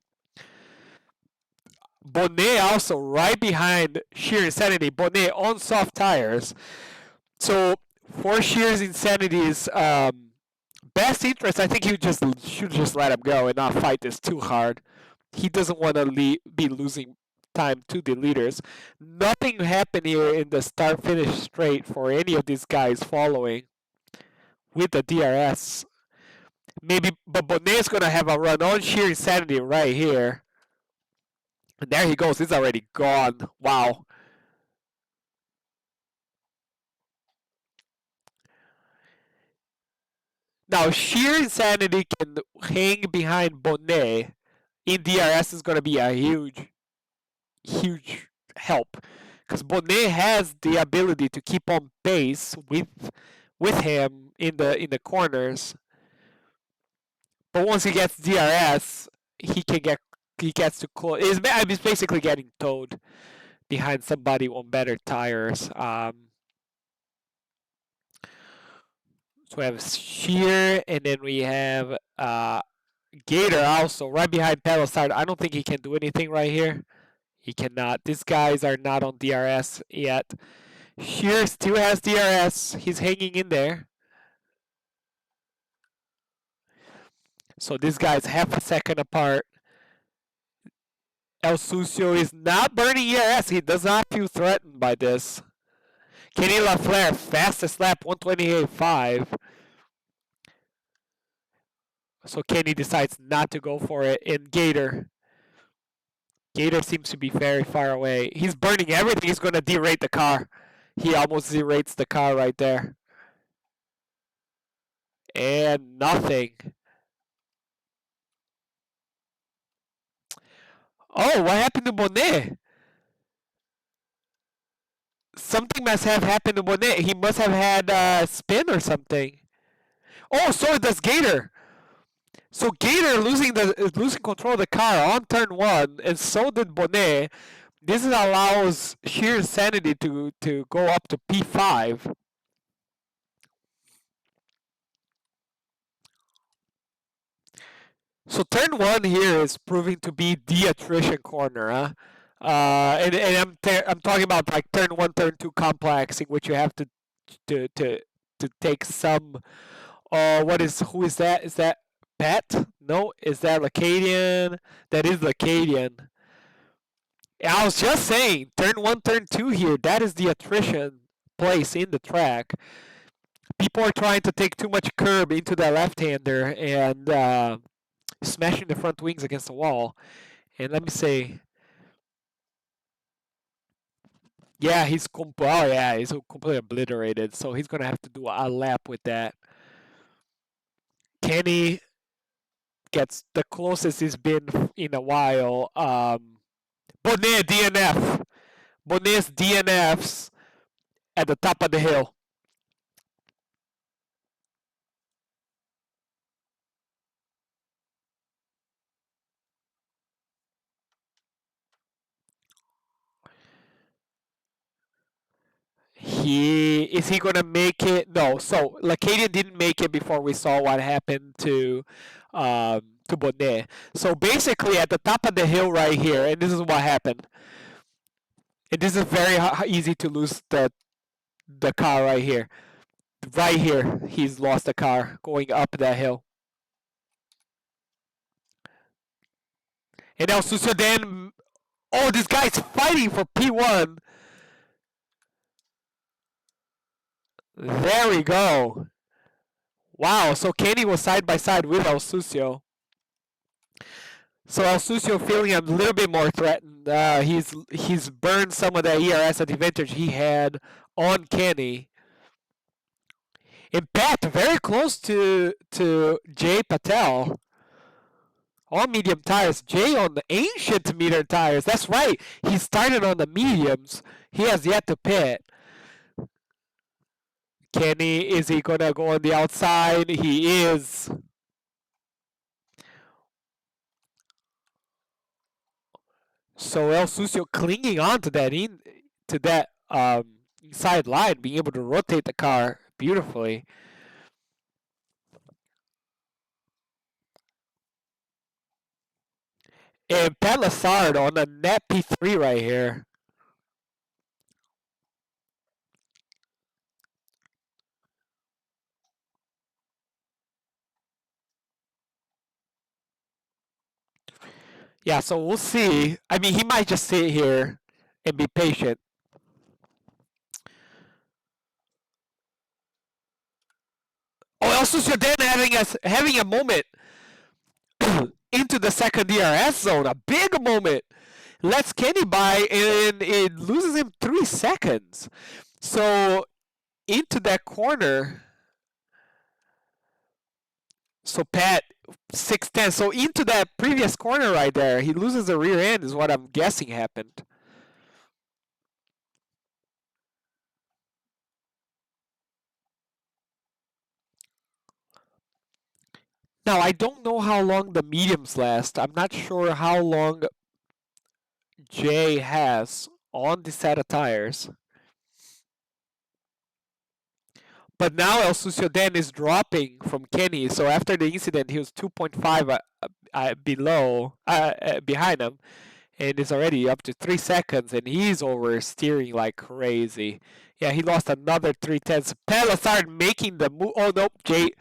Bonnet also right behind Sheer Insanity. Bonnet on soft tires. So for Sheer's Insanity's best interest, I think he should just let him go and not fight this too hard. He doesn't want to be losing time to the leaders. Nothing happened here in the start-finish straight for any of these guys following with the DRS. Maybe, but Bonnet's gonna have a run on sheer insanity right here. And there he goes. He's already gone. Wow. Now, sheer insanity can hang behind Bonnet. In DRS is going to be a huge help because Bonnet has the ability to keep on pace with him in the corners. But once he gets DRS, he gets to close. He's basically getting towed behind somebody on better tires. So we have Sheer, and then we have Gator also right behind Palisade. I don't think he can do anything right here. He cannot. These guys are not on DRS yet. Sheer still has DRS. He's hanging in there. So these guys half a second apart. El Sucio is not burning ERS. He does not feel threatened by this. Kenny Lafleur, fastest lap, 128.5. So Kenny decides not to go for it. And Gator seems to be very far away. He's burning everything. He's going to derate the car. He almost derates the car right there. And nothing. Oh, what happened to Bonnet? Something must have happened to Bonnet. He must have had a spin or something. Oh, so does Gator. So Gator losing control of the car on turn one, and so did Bonnet. This allows sheer insanity to go up to P5. So turn one here is proving to be the attrition corner, huh? And I'm talking about like turn one, turn two complex in which you have to to to take some. Who is that? Is that Pat? No, is that Lacadian? That is Lacadian. I was just saying, turn one, turn two here. That is the attrition place in the track. People are trying to take too much curb into the left-hander and smashing the front wings against the wall. And let me say, yeah, he's completely obliterated. So he's gonna have to do a lap with that. Kenny gets the closest he's been in a while. Bonnet DNF. Bonnet's DNFs at the top of the hill. He gonna make it? No. So Lacadian didn't make it before we saw what happened to Bonnet. So basically, at the top of the hill right here, and this is what happened. And this is very easy to lose the car right here. Right here, he's lost the car going up that hill. And also, so then, oh, this guy's fighting for P1. There we go. Wow, so Kenny was side by side with El Sucio. So El Sucio feeling a little bit more threatened. He's burned some of the ERS advantage he had on Kenny. And Pat very close to Jay Patel. On medium tires. Jay on the ancient meter tires. That's right. He started on the mediums. He has yet to pit. Kenny, is he gonna go on the outside? He is. So El Sucio clinging on to that inside line, being able to rotate the car beautifully. And Pat Lassard on a net P3 right here. Yeah, so we'll see. I mean, he might just sit here and be patient. Oh, El Sucio then having a moment into the second DRS zone, a big moment. Lets Kenny by, and it loses him 3 seconds. So into that corner. So Pat 6'10". So into that previous corner right there, he loses the rear end is what I'm guessing happened. Now I don't know how long the mediums last. I'm not sure how long Jay has on the set of tires. But now El Sucio then is dropping from Kenny. So after the incident, he was 2.5 behind him, and it's already up to 3 seconds, and he's oversteering like crazy. Yeah, he lost another 3/10. Palisard making the move. Oh no, Jay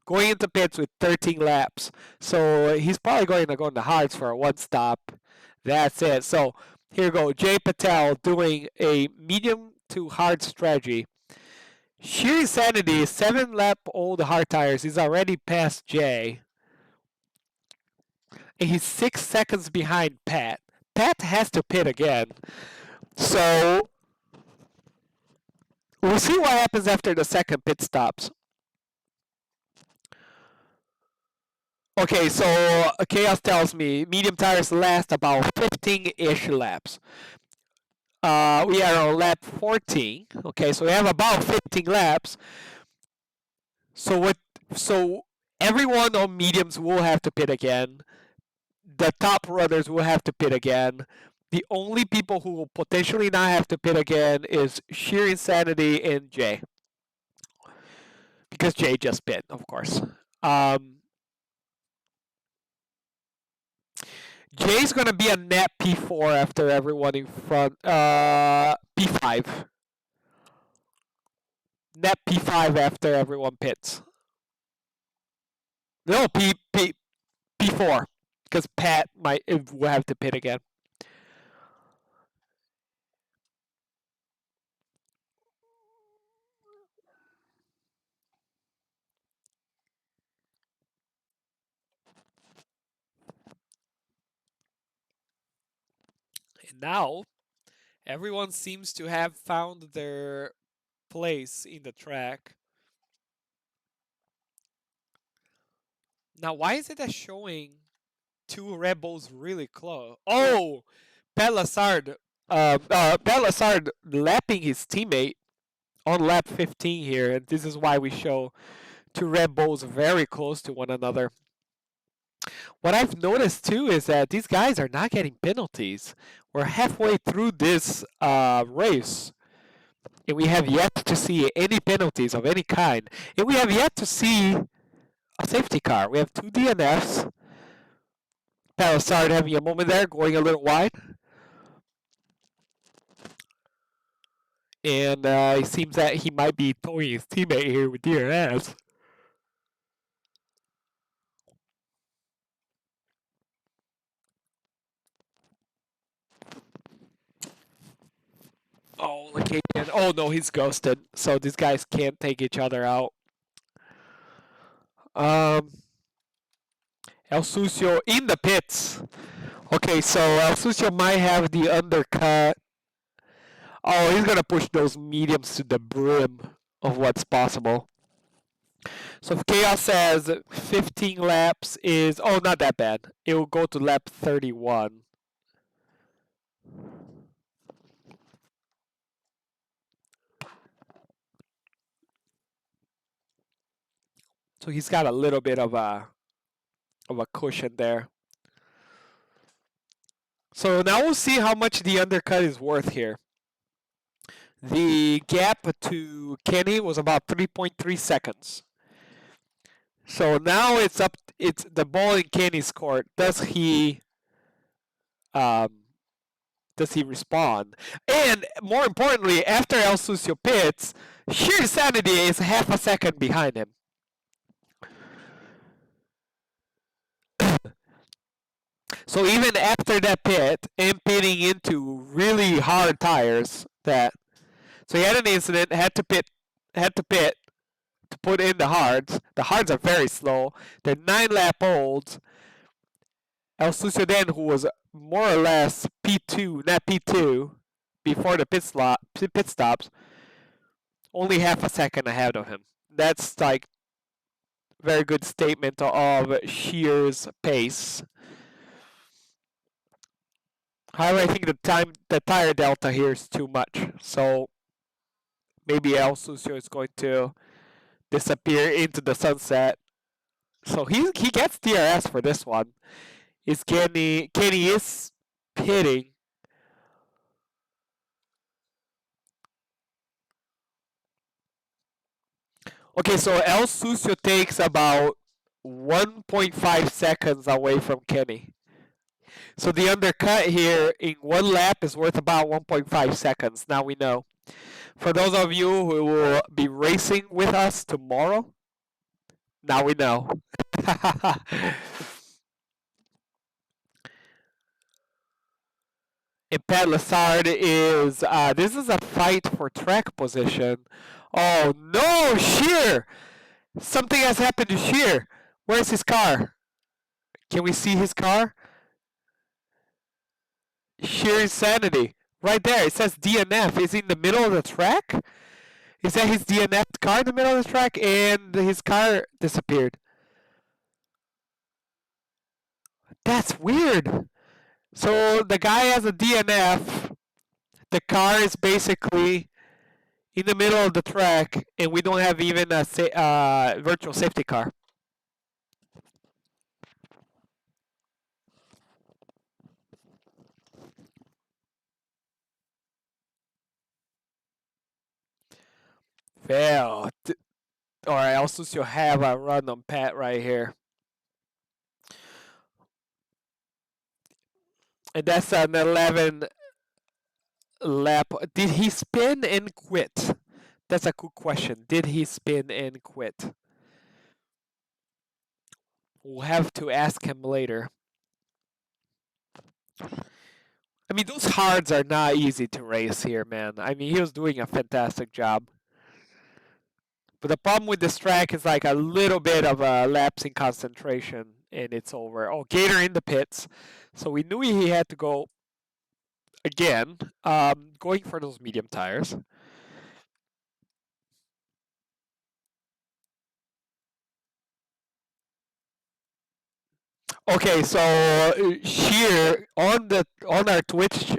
going into pits with 13 laps. So he's probably going to go in the hards for a 1-stop. That's it. So here we go. Jay Patel doing a medium to hard strategy. Sheer Insanity, 7-lap-old hard tires. He's already past Jay. And he's 6 seconds behind Pat. Pat has to pit again. So we'll see what happens after the second pit stops. Okay, so Chaos tells me medium tires last about 15-ish laps. We are on lap 14. Okay, so we have about 15 laps. So everyone on mediums will have to pit again. The top runners will have to pit again. The only people who will potentially not have to pit again is Sheer Insanity and Jay. Because Jay just pit, of course. Jay's going to be a net P4 after everyone in front. P5. Net P5 after everyone pits. No, P4. Because Pat will have to pit again. And now, everyone seems to have found their place in the track. Now, why is it showing 2 Red Bulls really close? Oh, Palisard lapping his teammate on lap 15 here, and this is why we show 2 Red Bulls very close to one another. What I've noticed too is that these guys are not getting penalties. We're halfway through this race, and we have yet to see any penalties of any kind. And we have yet to see a safety car. We have 2 DNFs. Palisard having a moment there, going a little wide. And it seems that he might be towing his teammate here with DNFs. Oh, Lacadian. Oh, no, he's ghosted. So these guys can't take each other out. El Sucio in the pits. Okay, so El Sucio might have the undercut. Oh, he's going to push those mediums to the brim of what's possible. So if Chaos says 15 laps is... Oh, not that bad. It will go to lap 31. So he's got a little bit of a cushion there. So now we'll see how much the undercut is worth here. The gap to Kenny was about 3.3 seconds. So now it's the ball in Kenny's court. Does he respond? And more importantly, after El Sucio pits, Sheer Sanity is half a second behind him. So even after that pit and pitting into really hard tires, so he had an incident, had to pit, to put in the hards. The hards are very slow. They're 9-lap-olds. El Suceden, who was more or less P2, not P2, before the pit stops, only half a second ahead of him. That's like very good statement of Shear's pace. However, I think the tire delta here is too much. So maybe El Sucio is going to disappear into the sunset. So he gets DRS for this one. Is Kenny is pitting. Okay, so El Sucio takes about 1.5 seconds away from Kenny. So the undercut here in one lap is worth about 1.5 seconds. Now we know. For those of you who will be racing with us tomorrow, now we know. And Pat Lassard is, this is a fight for track position. Oh no, Shear! Something has happened to Shear. Where's his car? Can we see his car? Sheer insanity. Right there, it says DNF. Is he in the middle of the track? Is that his DNF car in the middle of the track? And his car disappeared. That's weird. So the guy has a DNF. The car is basically in the middle of the track, and we don't have even a virtual safety car. Fail. Alright, also you'll have a run on Pat right here. And that's an 11 lap. Did he spin and quit? That's a good question. Did he spin and quit? We'll have to ask him later. I mean, those hards are not easy to race here, man. I mean, he was doing a fantastic job. But the problem with this track is like a little bit of a lapse in concentration and it's over. Oh, Gator in the pits. So we knew he had to go again, going for those medium tires. Okay, so Shear on our Twitch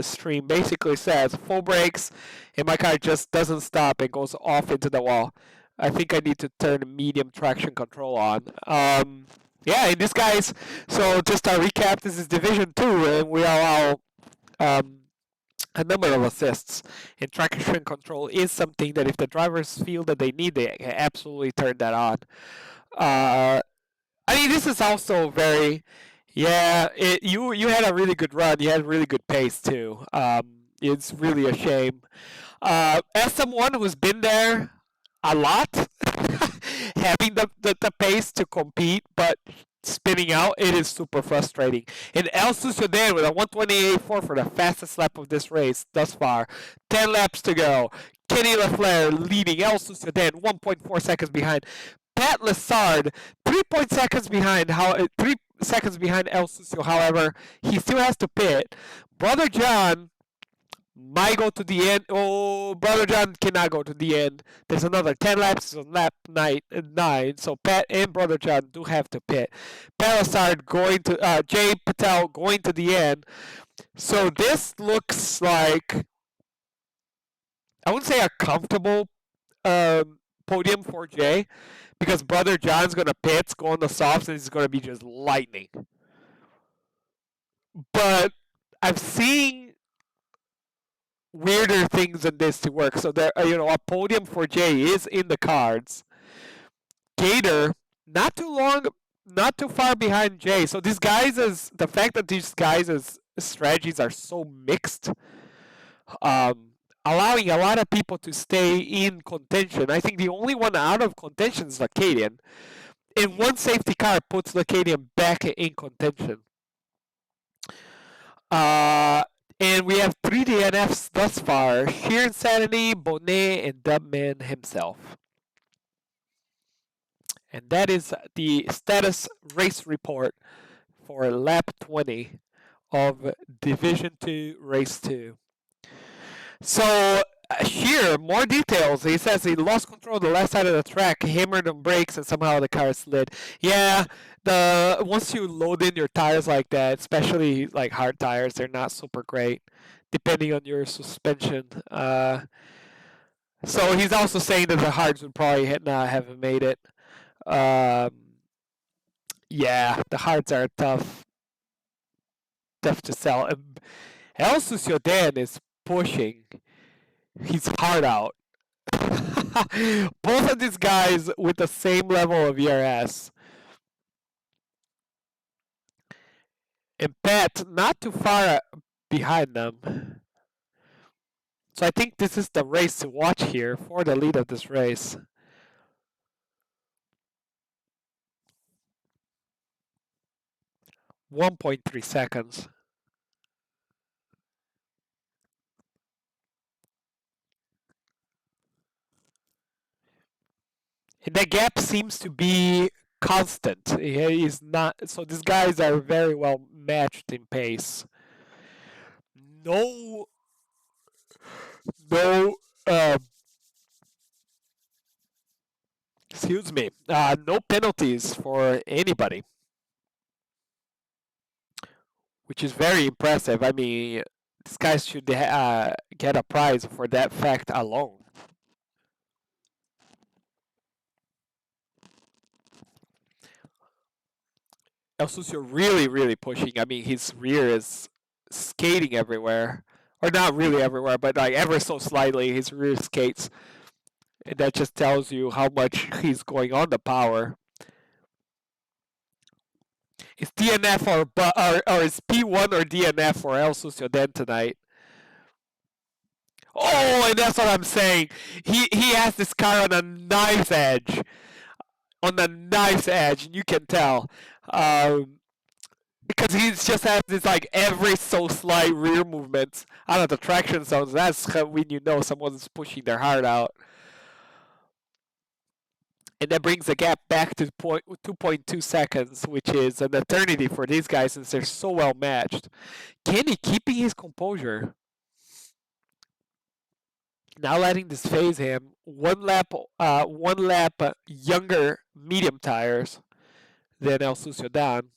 stream basically says full brakes, and my car just doesn't stop and goes off into the wall. I think I need to turn medium traction control on. Yeah, and this guy's so just to recap, this is Division 2, and we allow a number of assists. And traction control is something that if the drivers feel that they need, they can absolutely turn that on. I mean, this is also very, yeah. You had a really good run. You had really good pace too. It's really a shame. As someone who's been there a lot, having the pace to compete, but spinning out, it is super frustrating. And El Suceden with a 128.4 for the fastest lap of this race thus far. 10 laps to go. Kenny Lafleur leading El Suceden 1.4 seconds behind. Pat Lassard, 3 seconds behind. 3 seconds behind El Sucio. However, he still has to pit. Brother John might go to the end. Oh, Brother John cannot go to the end. There's another 10 laps on lap 9. So Pat and Brother John do have to pit. Pat Lassard going to Jay Patel going to the end. So this looks like, I wouldn't say a comfortable podium for Jay, because Brother John's going to pit, go on the softs, and it's going to be just lightning. But I've seen weirder things than this to work. So there, a podium for Jay is in the cards. Gator, not too far behind Jay. So these guys the fact that these guys' strategies are so mixed, allowing a lot of people to stay in contention. I think the only one out of contention is Lacadian. And one safety car puts Lacadian back in contention. And we have 3 DNFs thus far. Sheer Insanity, Bonet, and Dubman himself. And that is the status race report for lap 20 of Division 2 Race 2. So here, more details. He says he lost control of the left side of the track, hammered on brakes, and somehow the car slid. Yeah, once you load in your tires like that, especially like hard tires, they're not super great, depending on your suspension. So he's also saying that the hards would probably not have made it. Um, yeah, the hards are tough to sell. El Suciodan is pushing his heart out. Both of these guys with the same level of ERS. And Pat not too far behind them. So I think this is the race to watch here for the lead of this race. .3 seconds. And the gap seems to be constant. He is not. So these guys are very well matched in pace. No, no. Excuse me. No penalties for anybody, which is very impressive. I mean, these guys should get a prize for that fact alone. El Sucio really, really pushing. I mean, his rear is skating everywhere. Or not really everywhere, but like ever so slightly, his rear skates. And that just tells you how much he's going on the power. It's DNF or it's P1 or DNF for El Sucio Den tonight. Oh, and that's what I'm saying. He has this car on a knife's edge. On the knife's edge, and you can tell. Because he just has this like every so slight rear movements out of the traction zones. That's when you know someone's pushing their heart out. And that brings the gap back to 2.2 seconds, which is an eternity for these guys since they're so well matched. Kenny keeping his composure. Not letting this phase him. One lap younger medium tires than El Suciodan.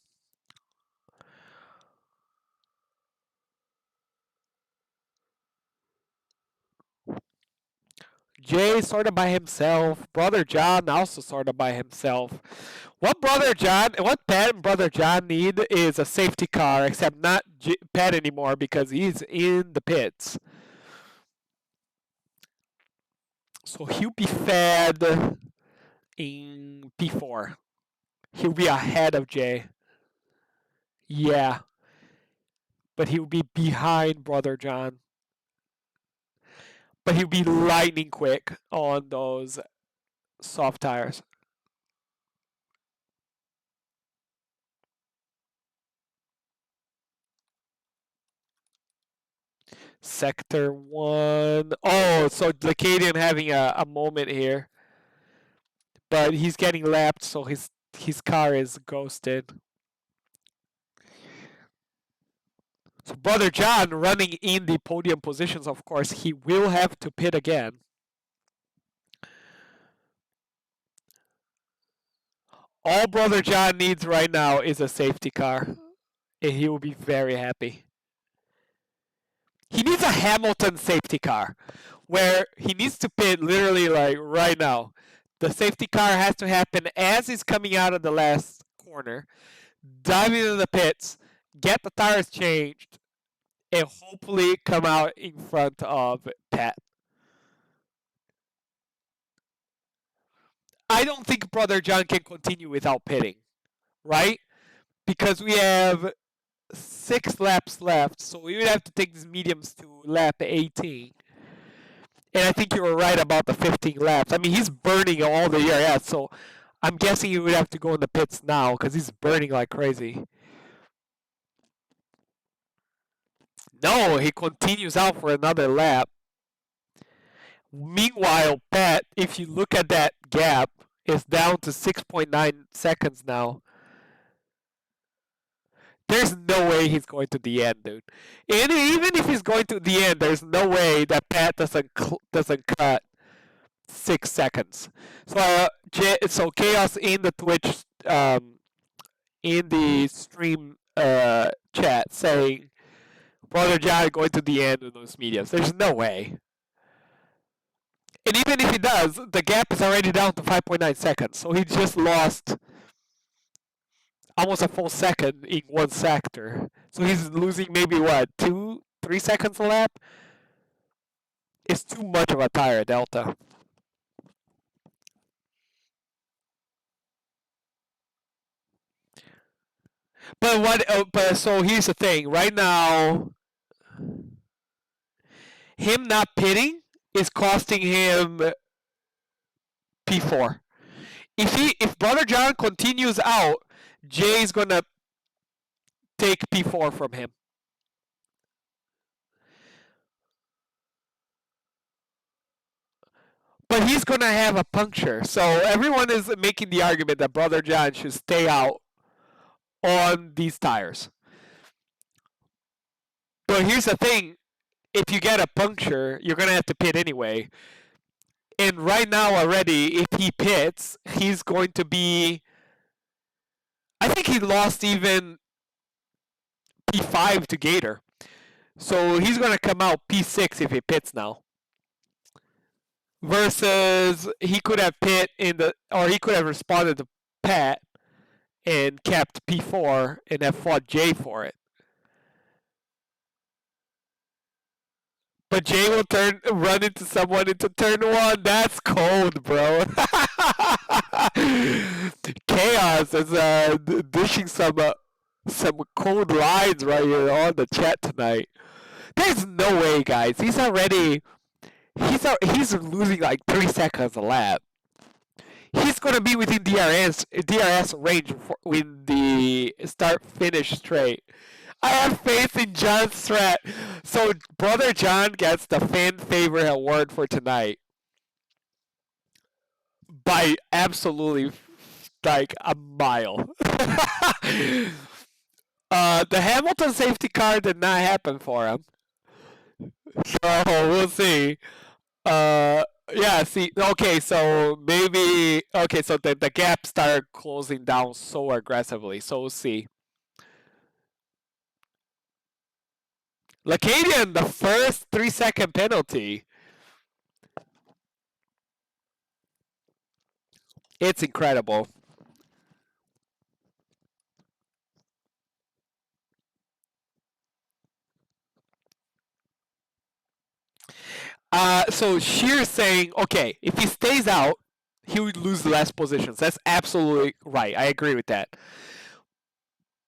Jay sort of by himself. Brother John also sort of by himself. What Pat and Brother John need is a safety car, except not Pat anymore because he's in the pits. So he'll be fed in P4. He'll be ahead of Jay. Yeah. But he'll be behind Brother John. But he'll be lightning quick on those soft tires. Sector 1. Oh, so Lacadian having a moment here. But he's getting lapped, so his car is ghosted. So Brother John running in the podium positions, of course, he will have to pit again. All Brother John needs right now is a safety car, and he will be very happy. He needs a Hamilton safety car, where he needs to pit literally like right now. The safety car has to happen as he's coming out of the last corner, dive into the pits, get the tires changed, and hopefully come out in front of Pat. I don't think Brother John can continue without pitting, right? Because we have 6 laps left, so we would have to take these mediums to lap 18. And I think you were right about the 15 laps. I mean, he's burning all the ERS, so I'm guessing he would have to go in the pits now because he's burning like crazy. No, he continues out for another lap. Meanwhile, Pat, if you look at that gap, is down to 6.9 seconds now. There's no way he's going to the end, dude. And even if he's going to the end, there's no way that Pat doesn't cut 6 seconds. So Chaos in the Twitch in the stream chat saying Brother John going to the end of those mediums. There's no way. And even if he does, the gap is already down to 5.9 seconds. So he just lost almost a full second in one sector. So he's losing maybe what, 2-3 seconds a lap? It's too much of a tire delta. But so here's the thing. Right now, him not pitting is costing him P4. If Brother John continues out, Jay's gonna take P4 from him. But he's gonna have a puncture. So everyone is making the argument that Brother John should stay out on these tires. But here's the thing. If you get a puncture, you're going to have to pit anyway. And right now already, if he pits, he's going to be... I think he lost even P5 to Gator. So he's going to come out P6 if he pits now. Versus he could have pit or he could have responded to Pat and kept P4 and have fought Jay for it. But Jay will run into someone into turn 1. That's cold, bro. Chaos is dishing some cold lines right here on the chat tonight. There's no way, guys. He's losing like 3 seconds a lap. He's gonna be within DRS range when the start-finish straight. I have faith in John's strat. So Brother John gets the fan favorite award for tonight by absolutely like a mile. The Hamilton safety car did not happen for him. So we'll see. Yeah, see, okay, so maybe, okay, so the gap started closing down so aggressively, so we'll see. Lacadian, the first 3-second penalty. It's incredible. So Shear's saying, okay, if he stays out, he would lose less positions. That's absolutely right. I agree with that.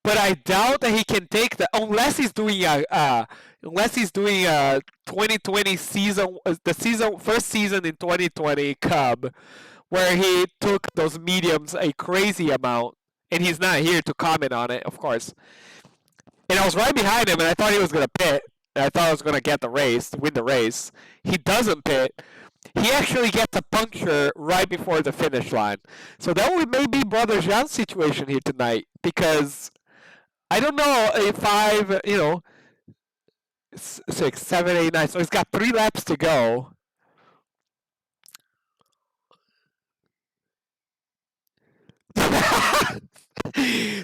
But I doubt that he can take unless he's doing a 2020 season, first season in 2020 Cub, where he took those mediums a crazy amount, and he's not here to comment on it, of course. And I was right behind him, and I thought he was gonna pit. And I thought I was gonna win the race. He doesn't pit. He actually gets a puncture right before the finish line. So that may be Brother Jean's situation here tonight, because I don't know if 6, 7, 8, 9. So he's got 3 laps to go.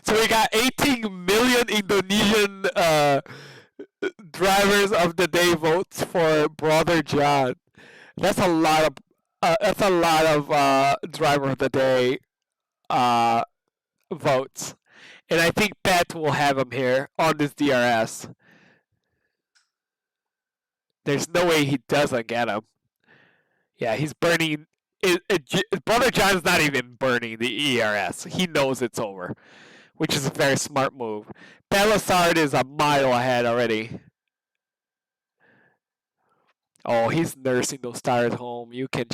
So we got 18 million Indonesian drivers of the day votes for Brother John. That's a lot of driver of the day votes. And I think Pat will have him here on this DRS. There's no way he doesn't get him. Yeah, he's burning. Brother John's not even burning the ERS. He knows it's over, which is a very smart move. Belisard is a mile ahead already. Oh, he's nursing those tires home. You can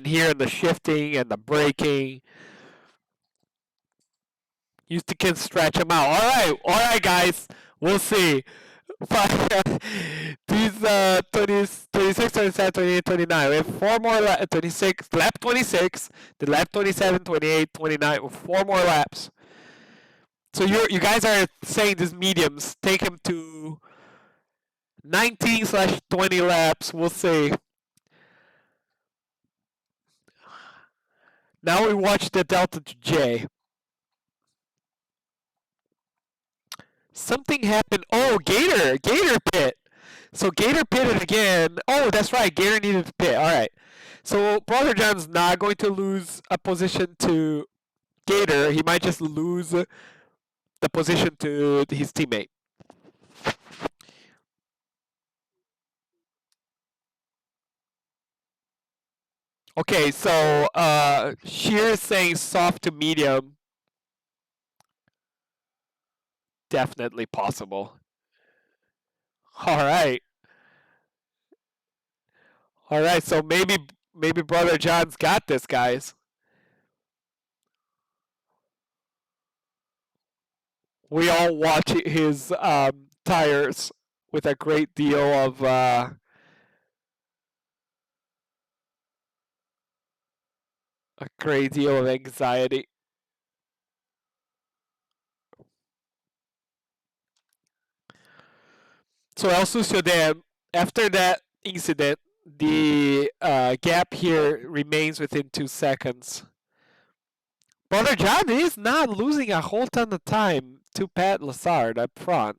hear the shifting and the braking. You can stretch them out. All right, guys. We'll see. Five, these 20, 26, 27, 28, 29. We have 4 more 26, lap 26, the lap 27, 28, 29 with 4 more laps. So you guys are saying these mediums take him to 19/20 laps. We'll see. Now we watch the Delta to J. Something happened. Oh, Gator pit. So Gator pitted again. Oh, that's right. Gator needed to pit. All right. So Brother John's not going to lose a position to Gator. He might just lose the position to his teammate. Okay, so Sheer is saying soft to medium. Definitely possible. All right. All right, so maybe Brother John's got this, guys. We all watch his tires with a great deal of anxiety. So El Sucio then, after that incident, the gap here remains within 2 seconds. Brother John is not losing a whole ton of time to Pat Lassard up front.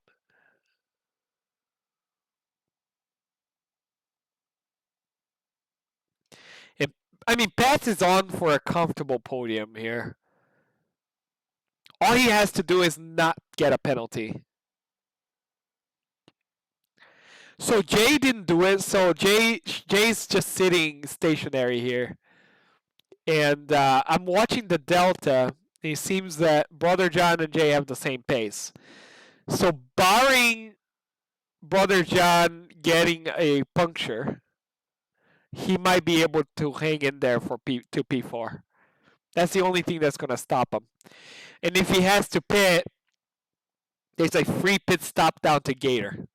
And, I mean, Pat is on for a comfortable podium here. All he has to do is not get a penalty. So Jay didn't do it. So Jay's just sitting stationary here, and I'm watching the delta. It seems that Brother John and Jay have the same pace. So barring Brother John getting a puncture, he might be able to hang in there for to P4. That's the only thing that's gonna stop him. And if he has to pit, there's a free pit stop down to Gator.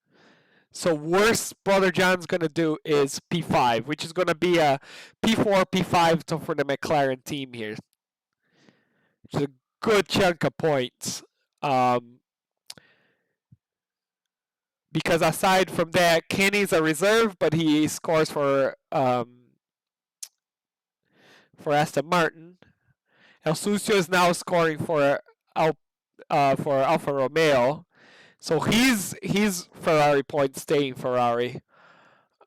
So worst Brother John's going to do is P5, which is going to be a P4, P5 for the McLaren team here. It's a good chunk of points. Because aside from that, Kenny's a reserve, but he scores for Aston Martin. El Sucio is now scoring for Alfa Romeo. So he's Ferrari points staying Ferrari.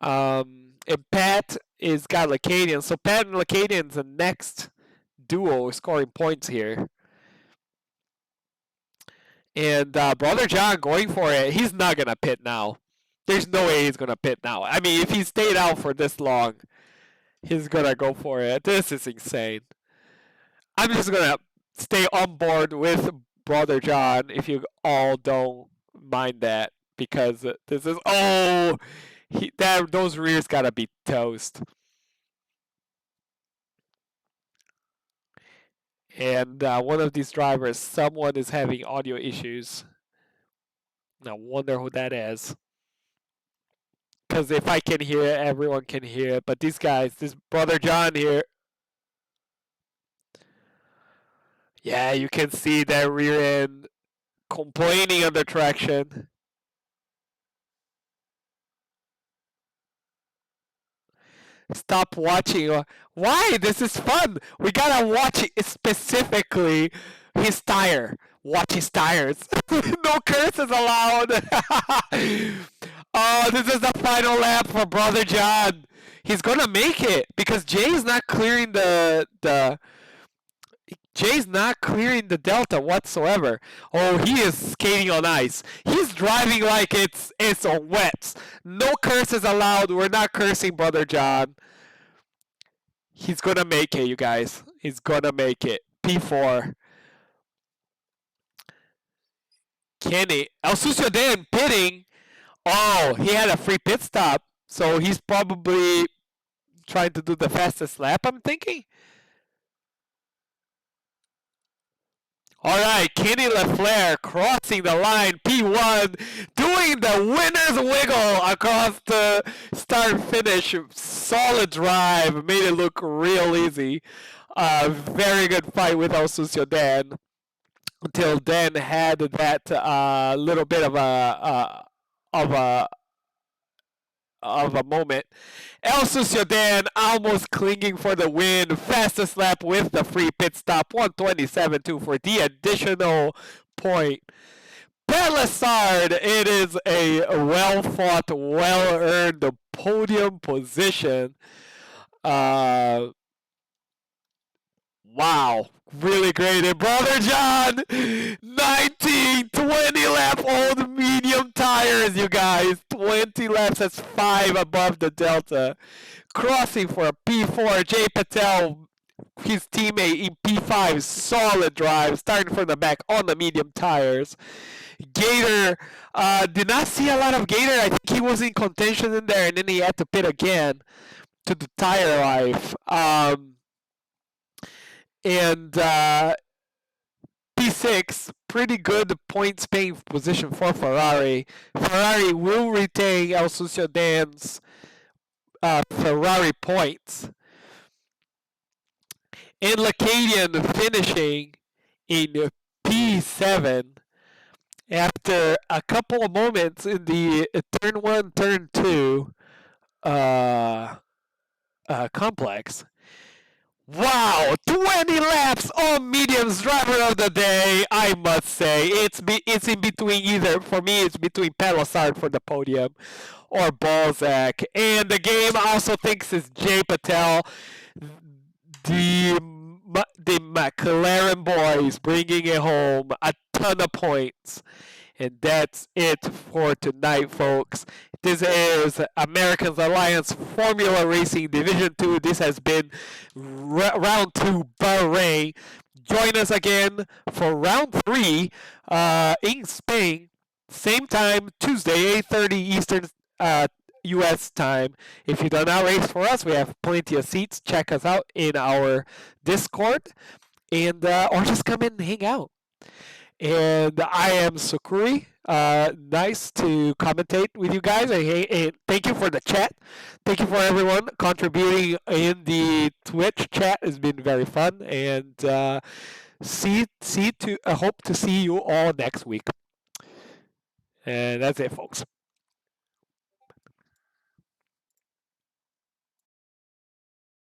And Pat is got Lacadian. So Pat and Lacadian's the next duo scoring points here. And Brother John going for it. He's not going to pit now. There's no way he's going to pit now. I mean, if he stayed out for this long, he's going to go for it. This is insane. I'm just going to stay on board with Brother John if you all don't mind that. Because this is... Oh! Those rears got to be toast. And one of these drivers, someone is having audio issues. I wonder who that is. Because if I can hear it, everyone can hear it. But these guys, this Brother John here. Yeah, you can see that rear end complaining under traction. Stop watching. Why? This is fun. We gotta watch it specifically his tire. Watch his tires. No curses allowed. Oh, this is the final lap for Brother John. He's gonna make it because Jay's not clearing Jay's not clearing the delta whatsoever. Oh, he is skating on ice. He's driving like it's on wets. No curses allowed. We're not cursing Brother John. He's gonna make it, you guys. He's gonna make it. P4. Kenny. El Sucio then pitting. Oh, he had a free pit stop. So he's probably trying to do the fastest lap, I'm thinking. All right, Kenny LaFleur crossing the line, P1, doing the winner's wiggle across the start finish. Solid drive, made it look real easy. Very good fight with El Dan. Until then, had that little bit of a of a moment. El Sociedad almost clinging for the win. Fastest lap with the free pit stop. 127.2 for the additional point. Palisard, it is a well-fought, well-earned podium position. Wow, really great. And Brother John, 19, 20 lap old medium tires, you guys. 20 laps, that's 5 above the Delta. Crossing for a P4, Jay Patel, his teammate in P5, solid drive, starting from the back on the medium tires. Gator, did not see a lot of Gator. I think he was in contention in there, and then he had to pit again to the tire life. And P6, pretty good points paying position for Ferrari. Ferrari will retain El Sociedad's Ferrari points. And Lacadian finishing in P7 after a couple of moments in the turn 1, turn 2 complex. Wow, 20 laps on mediums driver of the day. I must say, it's in between either. For me, it's between Palisard for the podium or Balzac. And the game also thinks it's Jay Patel, the McLaren boys bringing it home, a ton of points. And that's it for tonight, folks. This is Americans Alliance Formula Racing Division 2. This has been round 2 Bahrain. Join us again for round 3 in Spain. Same time, Tuesday, 8:30 Eastern U.S. time. If you do not race for us, we have plenty of seats. Check us out in our Discord, and or just come in and hang out. And I am Sukuri. Nice to commentate with you guys. And thank you for the chat. Thank you for everyone contributing in the Twitch chat. It's been very fun. And hope to see you all next week. And that's it, folks.